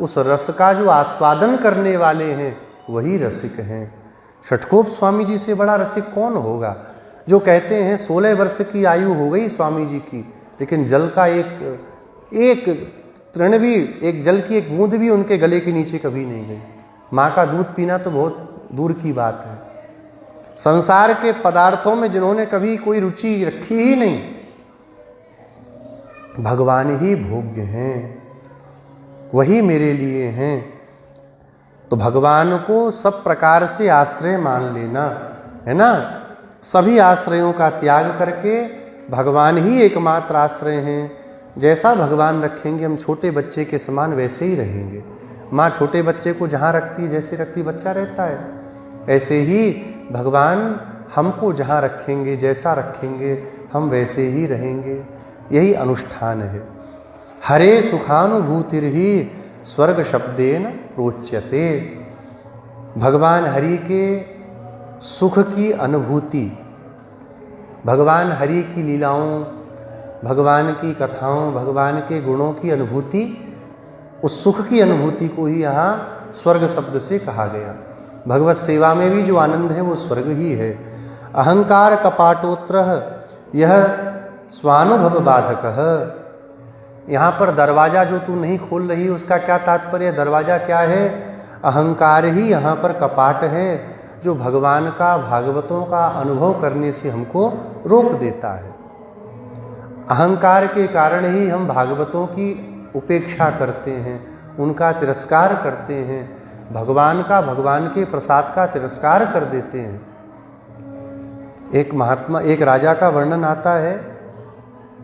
उस रस का जो आस्वादन करने वाले हैं वही रसिक हैं। षटकोप स्वामी जी से बड़ा रसिक कौन होगा? जो कहते हैं 16 वर्ष की आयु हो गई स्वामी जी की, लेकिन जल का एक तृण भी, एक जल की एक बूंद भी उनके गले के नीचे कभी नहीं गई। माँ का दूध पीना तो बहुत दूर की बात है। संसार के पदार्थों में जिन्होंने कभी कोई रुचि रखी ही नहीं, भगवान ही भोग्य हैं, वही मेरे लिए हैं। तो भगवान को सब प्रकार से आश्रय मान लेना है ना। सभी आश्रयों का त्याग करके भगवान ही एकमात्र आश्रय हैं। जैसा भगवान रखेंगे हम छोटे बच्चे के समान वैसे ही रहेंगे। माँ छोटे बच्चे को जहाँ रखती है, जैसे रखती बच्चा रहता है, ऐसे ही भगवान हमको जहाँ रखेंगे, जैसा रखेंगे हम वैसे ही रहेंगे। यही अनुष्ठान है। हरे सुखानुभूतिर्हि स्वर्ग शब्देन प्रोच्यते। भगवान हरि के सुख की अनुभूति, भगवान हरि की लीलाओं, भगवान की कथाओं, भगवान के गुणों की अनुभूति, उस सुख की अनुभूति को ही यहाँ स्वर्ग शब्द से कहा गया। भगवत सेवा में भी जो आनंद है वो स्वर्ग ही है। अहंकार कपाटोत्र यह स्वानुभव बाधक। यहाँ पर दरवाजा जो तू नहीं खोल रही उसका क्या तात्पर्य? दरवाजा क्या है? अहंकार ही यहाँ पर कपाट है, जो भगवान का, भागवतों का अनुभव करने से हमको रोक देता है। अहंकार के कारण ही हम भागवतों की उपेक्षा करते हैं, उनका तिरस्कार करते हैं, भगवान का, भगवान के प्रसाद का तिरस्कार कर देते हैं। एक राजा का वर्णन आता है,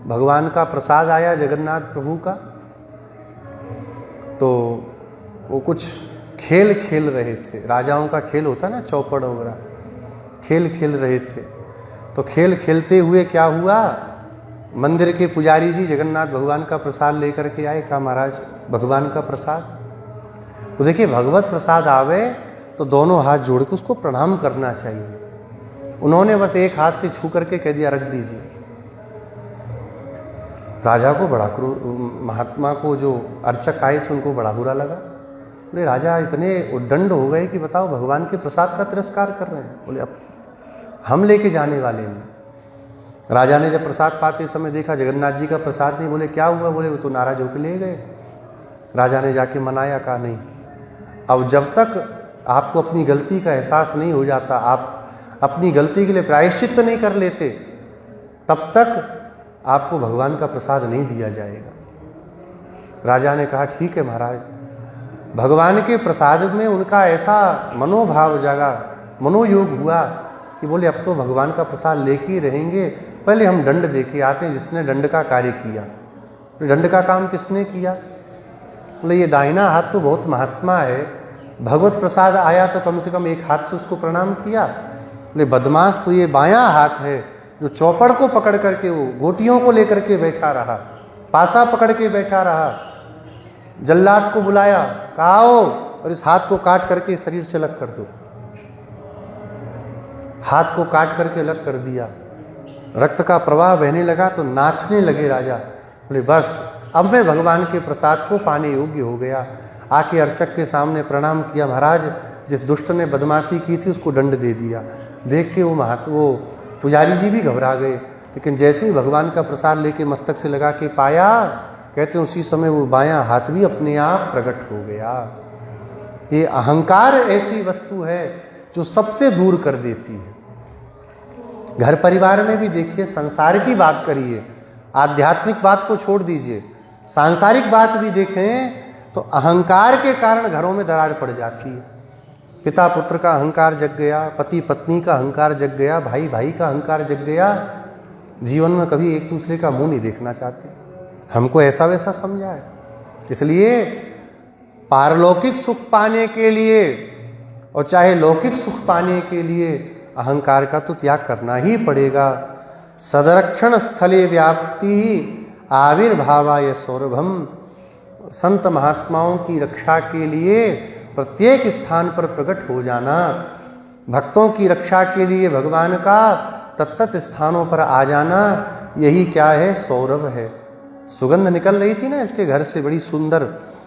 भगवान का प्रसाद आया जगन्नाथ प्रभु का, तो वो कुछ खेल खेल रहे थे। राजाओं का खेल होता ना, चौपड़ वगैरह, खेल खेल रहे थे। तो खेल खेलते हुए क्या हुआ, मंदिर के पुजारी जी जगन्नाथ भगवान का प्रसाद लेकर के आए। कहा महाराज भगवान का प्रसाद। तो देखिए भगवत प्रसाद आवे तो दोनों हाथ जोड़ के उसको प्रणाम करना चाहिए। उन्होंने बस एक हाथ से छू करके कह दिया रख दीजिए। राजा को बड़ा महात्मा को जो अर्चक आए थे उनको बड़ा बुरा लगा। बोले राजा इतने उद्दंड हो गए कि बताओ भगवान के प्रसाद का तिरस्कार कर रहे हैं। बोले अब हम लेके जाने वाले हैं। राजा ने जब प्रसाद पाते समय देखा जगन्नाथ जी का प्रसाद नहीं, बोले क्या हुआ? बोले वो तो नाराज होकर ले गए। राजा ने जाके मनाया, कहा नहीं अब जब तक आपको अपनी गलती का एहसास नहीं हो जाता, आप अपनी गलती के लिए प्रायश्चित नहीं कर लेते, तब तक आपको भगवान का प्रसाद नहीं दिया जाएगा। राजा ने कहा ठीक है महाराज। भगवान के प्रसाद में उनका ऐसा मनोभाव जागा, मनोयोग हुआ कि बोले अब तो भगवान का प्रसाद लेके ही रहेंगे, पहले हम दंड दे के आते हैं जिसने दंड का कार्य किया। दंड का काम किसने किया? बोले ये दाहिना हाथ तो बहुत महात्मा है, भगवत प्रसाद आया तो कम से कम एक हाथ से उसको प्रणाम किया। बोले बदमाश तो ये बायां हाथ है जो चौपड़ को पकड़ करके, वो गोटियों को लेकर के बैठा रहा, पासा पकड़ के बैठा रहा। जल्लाद को बुलाया, कहा आओ और इस हाथ को काट करके शरीर से अलग कर दो। हाथ को काट करके अलग कर दिया, रक्त का प्रवाह बहने लगा तो नाचने लगे राजा। बोले बस अब मैं भगवान के प्रसाद को पाने योग्य हो गया। आके अर्चक के सामने प्रणाम किया, महाराज जिस दुष्ट ने बदमाशी की थी उसको दंड दे दिया। देख के वो पुजारी जी भी घबरा गए, लेकिन जैसे ही भगवान का प्रसाद लेके मस्तक से लगा के पाया, कहते हैं उसी समय वो बायां हाथ भी अपने आप प्रकट हो गया। ये अहंकार ऐसी वस्तु है जो सबसे दूर कर देती है। घर परिवार में भी देखिए, संसार की बात करिए, आध्यात्मिक बात को छोड़ दीजिए, सांसारिक बात भी देखें तो अहंकार के कारण घरों में दरार पड़ जाती है। पिता पुत्र का अहंकार जग गया, पति पत्नी का अहंकार जग गया, भाई भाई का अहंकार जग गया। जीवन में कभी एक दूसरे का मुंह नहीं देखना चाहते, हमको ऐसा वैसा समझा है। इसलिए पारलौकिक सुख पाने के लिए और चाहे लौकिक सुख पाने के लिए अहंकार का तो त्याग करना ही पड़ेगा। सदरक्षण स्थले व्याप्ति आविर्भावाय सौरभम। संत महात्माओं की रक्षा के लिए प्रत्येक स्थान पर प्रकट हो जाना, भक्तों की रक्षा के लिए भगवान का तत्त स्थानों पर आ जाना, यही क्या है? सौरभ है। सुगंध निकल रही थी ना इसके घर से, बड़ी सुंदर।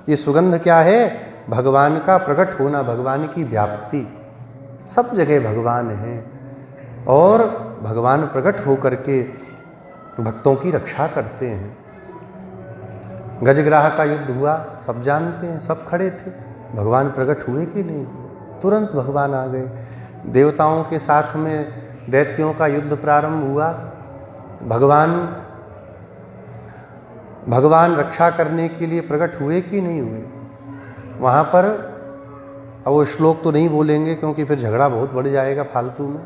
ये सुगंध क्या है? भगवान का प्रकट होना, भगवान की व्याप्ति। सब जगह भगवान है और भगवान प्रकट होकर के भक्तों की रक्षा करते हैं। गजग्राह का युद्ध हुआ, सब जानते हैं, सब खड़े थे, भगवान प्रकट हुए कि नहीं? तुरंत भगवान आ गए। देवताओं के साथ में दैत्यों का युद्ध प्रारंभ हुआ, भगवान रक्षा करने के लिए प्रकट हुए कि नहीं हुए? वहाँ पर अब वो श्लोक तो नहीं बोलेंगे क्योंकि फिर झगड़ा बहुत बढ़ जाएगा फालतू में।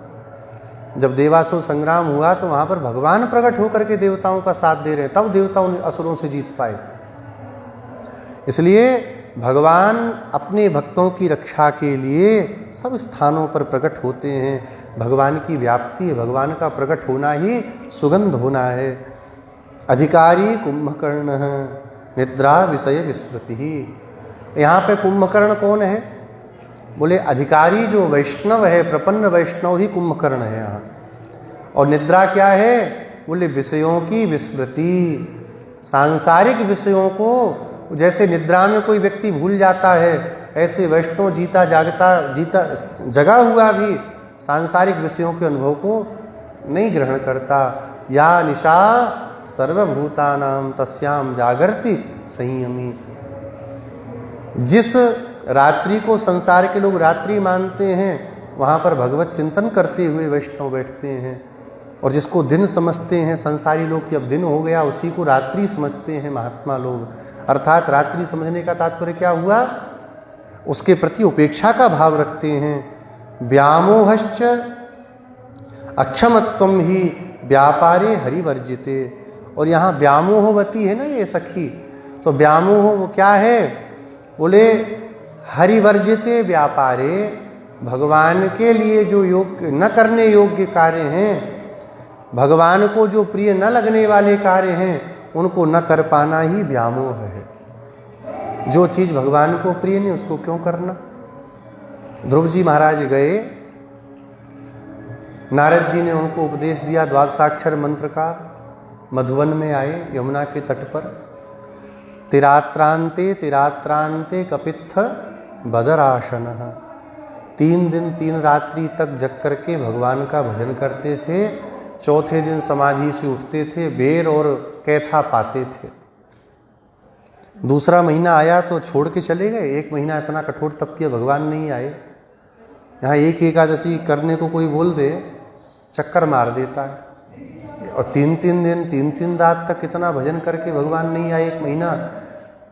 जब देवासुर संग्राम हुआ तो वहाँ पर भगवान प्रकट होकर के देवताओं का साथ दे रहे हैं, तब देवता उन असुरों से जीत पाए। इसलिए भगवान अपने भक्तों की रक्षा के लिए सब स्थानों पर प्रकट होते हैं। भगवान की व्याप्ति है, भगवान का प्रकट होना ही सुगंध होना है। अधिकारी कुंभकर्ण निद्रा विषय विस्मृति। यहाँ पे कुंभकर्ण कौन है? बोले अधिकारी जो वैष्णव है, प्रपन्न वैष्णव ही कुंभकर्ण है यहाँ। और निद्रा क्या है? बोले विषयों की विस्मृति, सांसारिक विषयों को जैसे निद्रा में कोई व्यक्ति भूल जाता है, ऐसे वैष्णव जीता जगा हुआ भी सांसारिक विषयों के अनुभव को नहीं ग्रहण करता। या निशा सर्वभूतानां तस्याम जागर्ति संयमी। जिस रात्रि को संसार के लोग रात्रि मानते हैं, वहाँ पर भगवत चिंतन करते हुए वैष्णव बैठते हैं। और जिसको दिन समझते हैं संसारी लोग कि अब दिन हो गया, उसी को रात्रि समझते हैं महात्मा लोग। अर्थात रात्रि समझने का तात्पर्य क्या हुआ? उसके प्रति उपेक्षा का भाव रखते हैं। व्यामोहश्च अक्षमत्वम ही व्यापारे हरिवर्जिते। और यहाँ व्यामोहवती है ना ये सखी, तो व्यामोह वो क्या है? बोले हरिवर्जिते व्यापारे, भगवान के लिए जो योग्य न करने योग्य कार्य हैं, भगवान को जो प्रिय न लगने वाले कार्य हैं, उनको न कर पाना ही व्यामोह है। जो चीज़ भगवान को प्रिय नहीं उसको क्यों करना? ध्रुव जी महाराज गए, नारद जी ने उनको उपदेश दिया द्वादशाक्षर मंत्र का। मधुवन में आए यमुना के तट पर। तिरात्रांते तिरात्रांते कपित्थ बदराशन। 3 दिन 3 रात्रि तक जग करके भगवान का भजन करते थे। चौथे दिन समाधि से उठते थे, बेर और कैथा पाते थे। दूसरा महीना आया तो छोड़ के चले गए। एक महीना इतना कठोर तप किया, भगवान नहीं आए। यहाँ एक एकादशी करने को कोई बोल दे, चक्कर मार देता है। और 3-3 दिन 3-3 रात तक इतना भजन करके भगवान नहीं आए, एक महीना।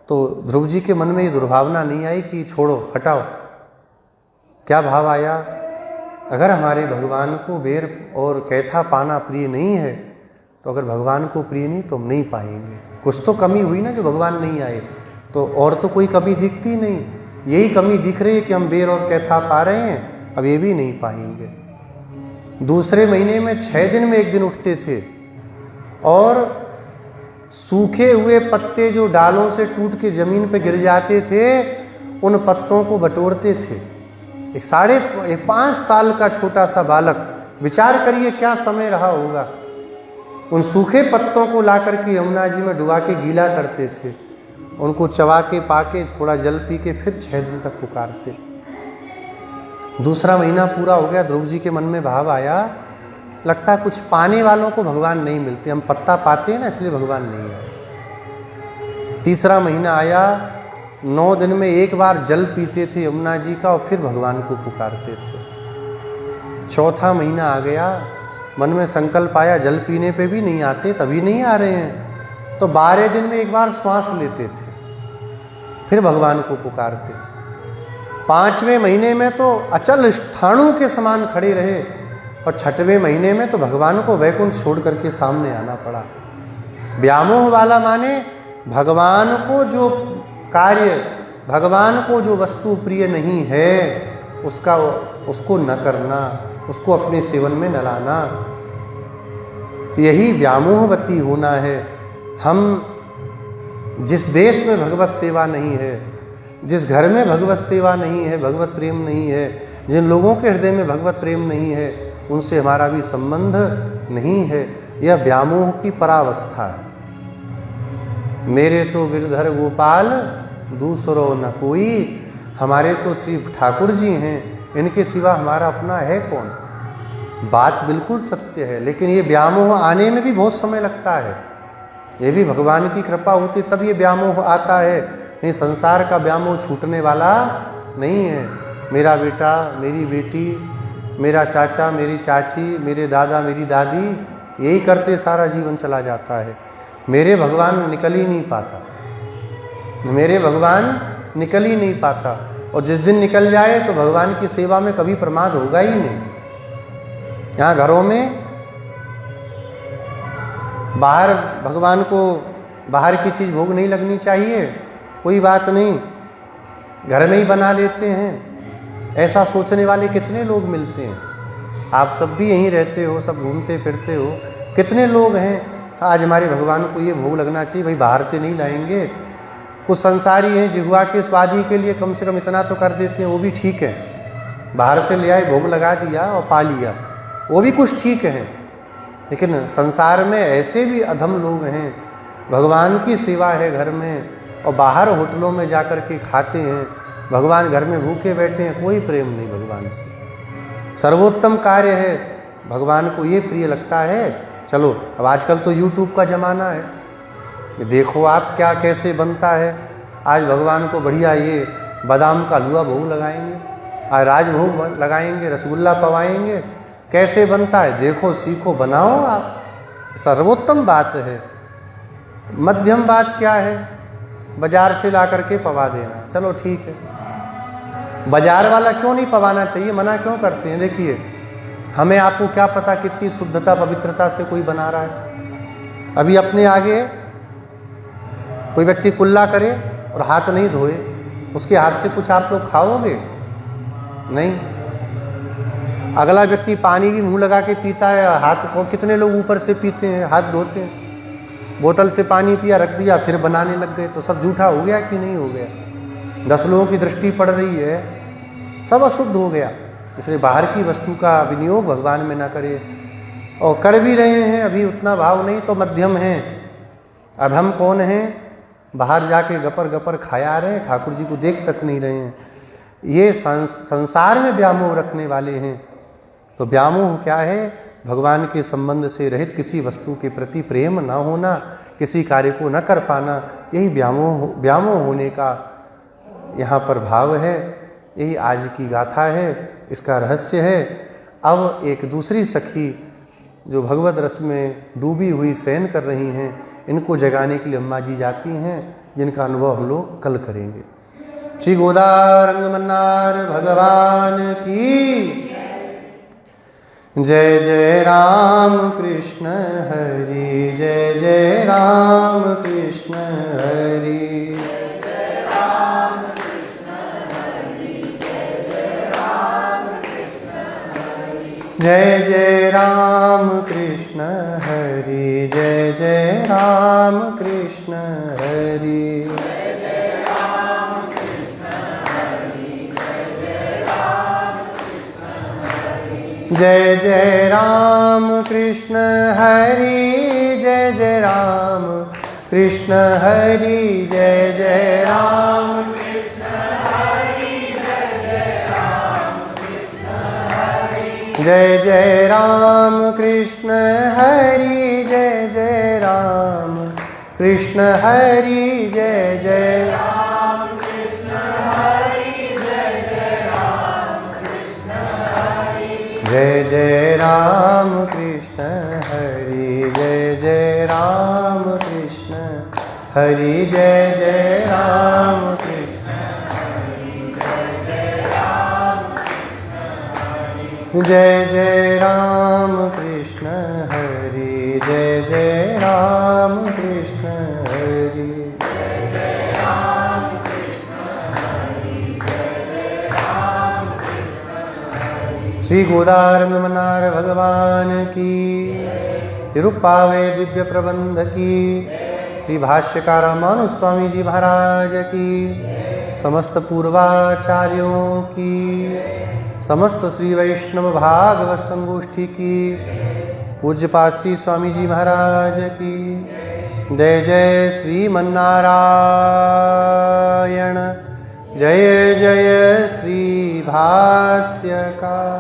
तो ध्रुव जी के मन में ये दुर्भावना नहीं आई कि छोड़ो, हटाओ। क्या भाव आया, अगर हमारे भगवान को बेर और कैथा पाना प्रिय नहीं है, तो अगर भगवान को प्रिय नहीं तो हम नहीं पाएंगे। कुछ तो कमी हुई ना जो भगवान नहीं आए, तो और तो कोई कमी दिखती नहीं। यही कमी दिख रही है कि हम बेर और कैथा पा रहे हैं, अब ये भी नहीं पाएंगे। दूसरे महीने में 6 दिन में 1 दिन उठते थे और सूखे हुए पत्ते जो डालों से टूट के जमीन पे गिर जाते थे, उन पत्तों को बटोरते थे। एक 5 साल का छोटा सा बालक, विचार करिए क्या समय रहा होगा। उन सूखे पत्तों को ला करके यमुना जी में डुबा के गीला करते थे, उनको चबा के पाके थोड़ा जल पी के फिर 6 दिन तक पुकारते। दूसरा महीना पूरा हो गया, ध्रुव जी के मन में भाव आया, लगता है कुछ पाने वालों को भगवान नहीं मिलते, हम पत्ता पाते हैं ना इसलिए भगवान नहीं आए। तीसरा महीना आया, 9 दिन में 1 बार जल पीते थे यमुना जी का और फिर भगवान को पुकारते थे। चौथा महीना आ गया, मन में संकल्प आया, जल पीने पे भी नहीं आते, तभी नहीं आ रहे हैं, तो 12 दिन में 1 बार श्वास लेते थे, फिर भगवान को पुकारते। 5वें महीने में तो अचल स्थाणु के समान खड़े रहे और 6वें महीने में तो भगवान को वैकुंठ छोड़ करके सामने आना पड़ा। व्यामोह वाला माने भगवान को जो कार्य, भगवान को जो वस्तु प्रिय नहीं है उसको न करना, उसको अपने सेवन में न लाना, यही व्यामोहवती होना है। हम जिस देश में भगवत सेवा नहीं है, जिस घर में भगवत सेवा नहीं है, भगवत प्रेम नहीं है, जिन लोगों के हृदय में भगवत प्रेम नहीं है, उनसे हमारा भी संबंध नहीं है। यह व्यामोह की परावस्था है। मेरे तो गिरधर गोपाल दूसरो न कोई, हमारे तो श्री ठाकुर जी हैं, इनके सिवा हमारा अपना है कौन। बात बिल्कुल सत्य है, लेकिन ये व्यामोह आने में भी बहुत समय लगता है। ये भी भगवान की कृपा होती तब ये व्यामोह आता है, नहीं संसार का व्यामोह छूटने वाला नहीं है। मेरा बेटा, मेरी बेटी, मेरा चाचा, मेरी चाची, मेरे दादा, मेरी दादी, यही करते सारा जीवन चला जाता है। मेरे भगवान निकल ही नहीं पाता, मेरे भगवान निकल ही नहीं पाता। और जिस दिन निकल जाए तो भगवान की सेवा में कभी प्रमाद होगा ही नहीं। यहाँ घरों में बाहर भगवान को बाहर की चीज़ भोग नहीं लगनी चाहिए, कोई बात नहीं, घर में ही बना लेते हैं। ऐसा सोचने वाले कितने लोग मिलते हैं। आप सब भी यहीं रहते हो, सब घूमते फिरते हो, कितने लोग हैं आज हमारे भगवान को ये भोग लगना चाहिए, भाई बाहर से नहीं लाएंगे। कुछ संसारी हैं जिह्वा के स्वादी के लिए कम से कम इतना तो कर देते हैं, वो भी ठीक है, बाहर से ले आए, भोग लगा दिया और पा लिया, वो भी कुछ ठीक है। लेकिन संसार में ऐसे भी अधम लोग हैं, भगवान की सेवा है घर में और बाहर होटलों में जाकर के खाते हैं, भगवान घर में भूखे बैठे हैं, कोई प्रेम नहीं भगवान से। सर्वोत्तम कार्य है, भगवान को ये प्रिय लगता है। चलो अब आजकल तो YouTube का ज़माना है, देखो आप क्या कैसे बनता है। आज भगवान को बढ़िया ये बादाम का हलवा भोग लगाएंगे, आज राजभोग लगाएंगे, रसगुल्ला पवाएंगे, कैसे बनता है देखो, सीखो, बनाओ आप। सर्वोत्तम बात है। मध्यम बात क्या है, बाजार से ला करके पवा देना, चलो ठीक है। बाजार वाला क्यों नहीं पवाना चाहिए, मना क्यों करते हैं? देखिए हमें आपको क्या पता कितनी शुद्धता पवित्रता से कोई बना रहा है। अभी अपने आगे कोई व्यक्ति कुल्ला करे और हाथ नहीं धोए, उसके हाथ से कुछ आप लोग खाओगे? नहीं। अगला व्यक्ति पानी भी मुंह लगा के पीता है, हाथ को कितने लोग ऊपर से पीते हैं, हाथ धोते हैं। बोतल से पानी पिया, रख दिया, फिर बनाने लग गए, तो सब झूठा हो गया कि नहीं हो गया? 10 लोगों की दृष्टि पड़ रही है, सब अशुद्ध हो गया। इसलिए बाहर की वस्तु का विनियोग भगवान में ना करे, और कर भी रहे हैं अभी उतना भाव नहीं तो मध्यम हैं। अधम कौन है? बाहर जाके गपर गपर खाया रहे हैं, ठाकुर जी को देख तक नहीं रहे हैं। ये संसार में व्यामोह रखने वाले हैं। तो व्यामोह क्या है? भगवान के संबंध से रहित किसी वस्तु के प्रति प्रेम ना होना, किसी कार्य को न कर पाना, यही व्यामोह होने का यहाँ पर भाव है। यही आज की गाथा है, इसका रहस्य है। अब एक दूसरी सखी जो भगवत रस में डूबी हुई शयन कर रही हैं, इनको जगाने के लिए अम्मा जी जाती हैं, जिनका अनुभव हम लोग कल करेंगे। श्री गोदारंग मन्नार भगवान की जय। जय राम कृष्ण हरि, जय जय राम कृष्ण हरि। जय जय राम कृष्ण हरि, जय जय राम कृष्ण हरि। जय जय राम कृष्ण हरि, जय जय राम कृष्ण हरि। जय जय राम कृष्ण हरि, जय जय राम कृष्ण हरि। जय जय राम कृष्ण हरि, जय जय राम कृष्ण हरि। जय जय राम कृष्ण हरि, जय जय राम कृष्ण हरि। जय जय राम कृष्ण हरि, जय जय राम कृष्ण हरि। जय जय राम कृष्ण हरि, जय जय राम कृष्ण हरि। जय जय राम कृष्ण हरि, जय जय राम कृष्ण हरि। जय जय राम कृष्ण हरि, जय जय राम कृष्ण हरि। श्री गोदारंग मन्नार भगवान की, तिरुप्पावे दिव्य प्रबंध की, श्री भाष्यकार रामानुज स्वामी जी महाराज की, समस्त पूर्वाचार्यों की, समस्त श्री वैष्णव भागवत संगोष्ठी की, पूज्यपाद श्री स्वामी जी महाराज की। जय जय श्रीमन्नारायण, जय जय श्री भाष्यकार।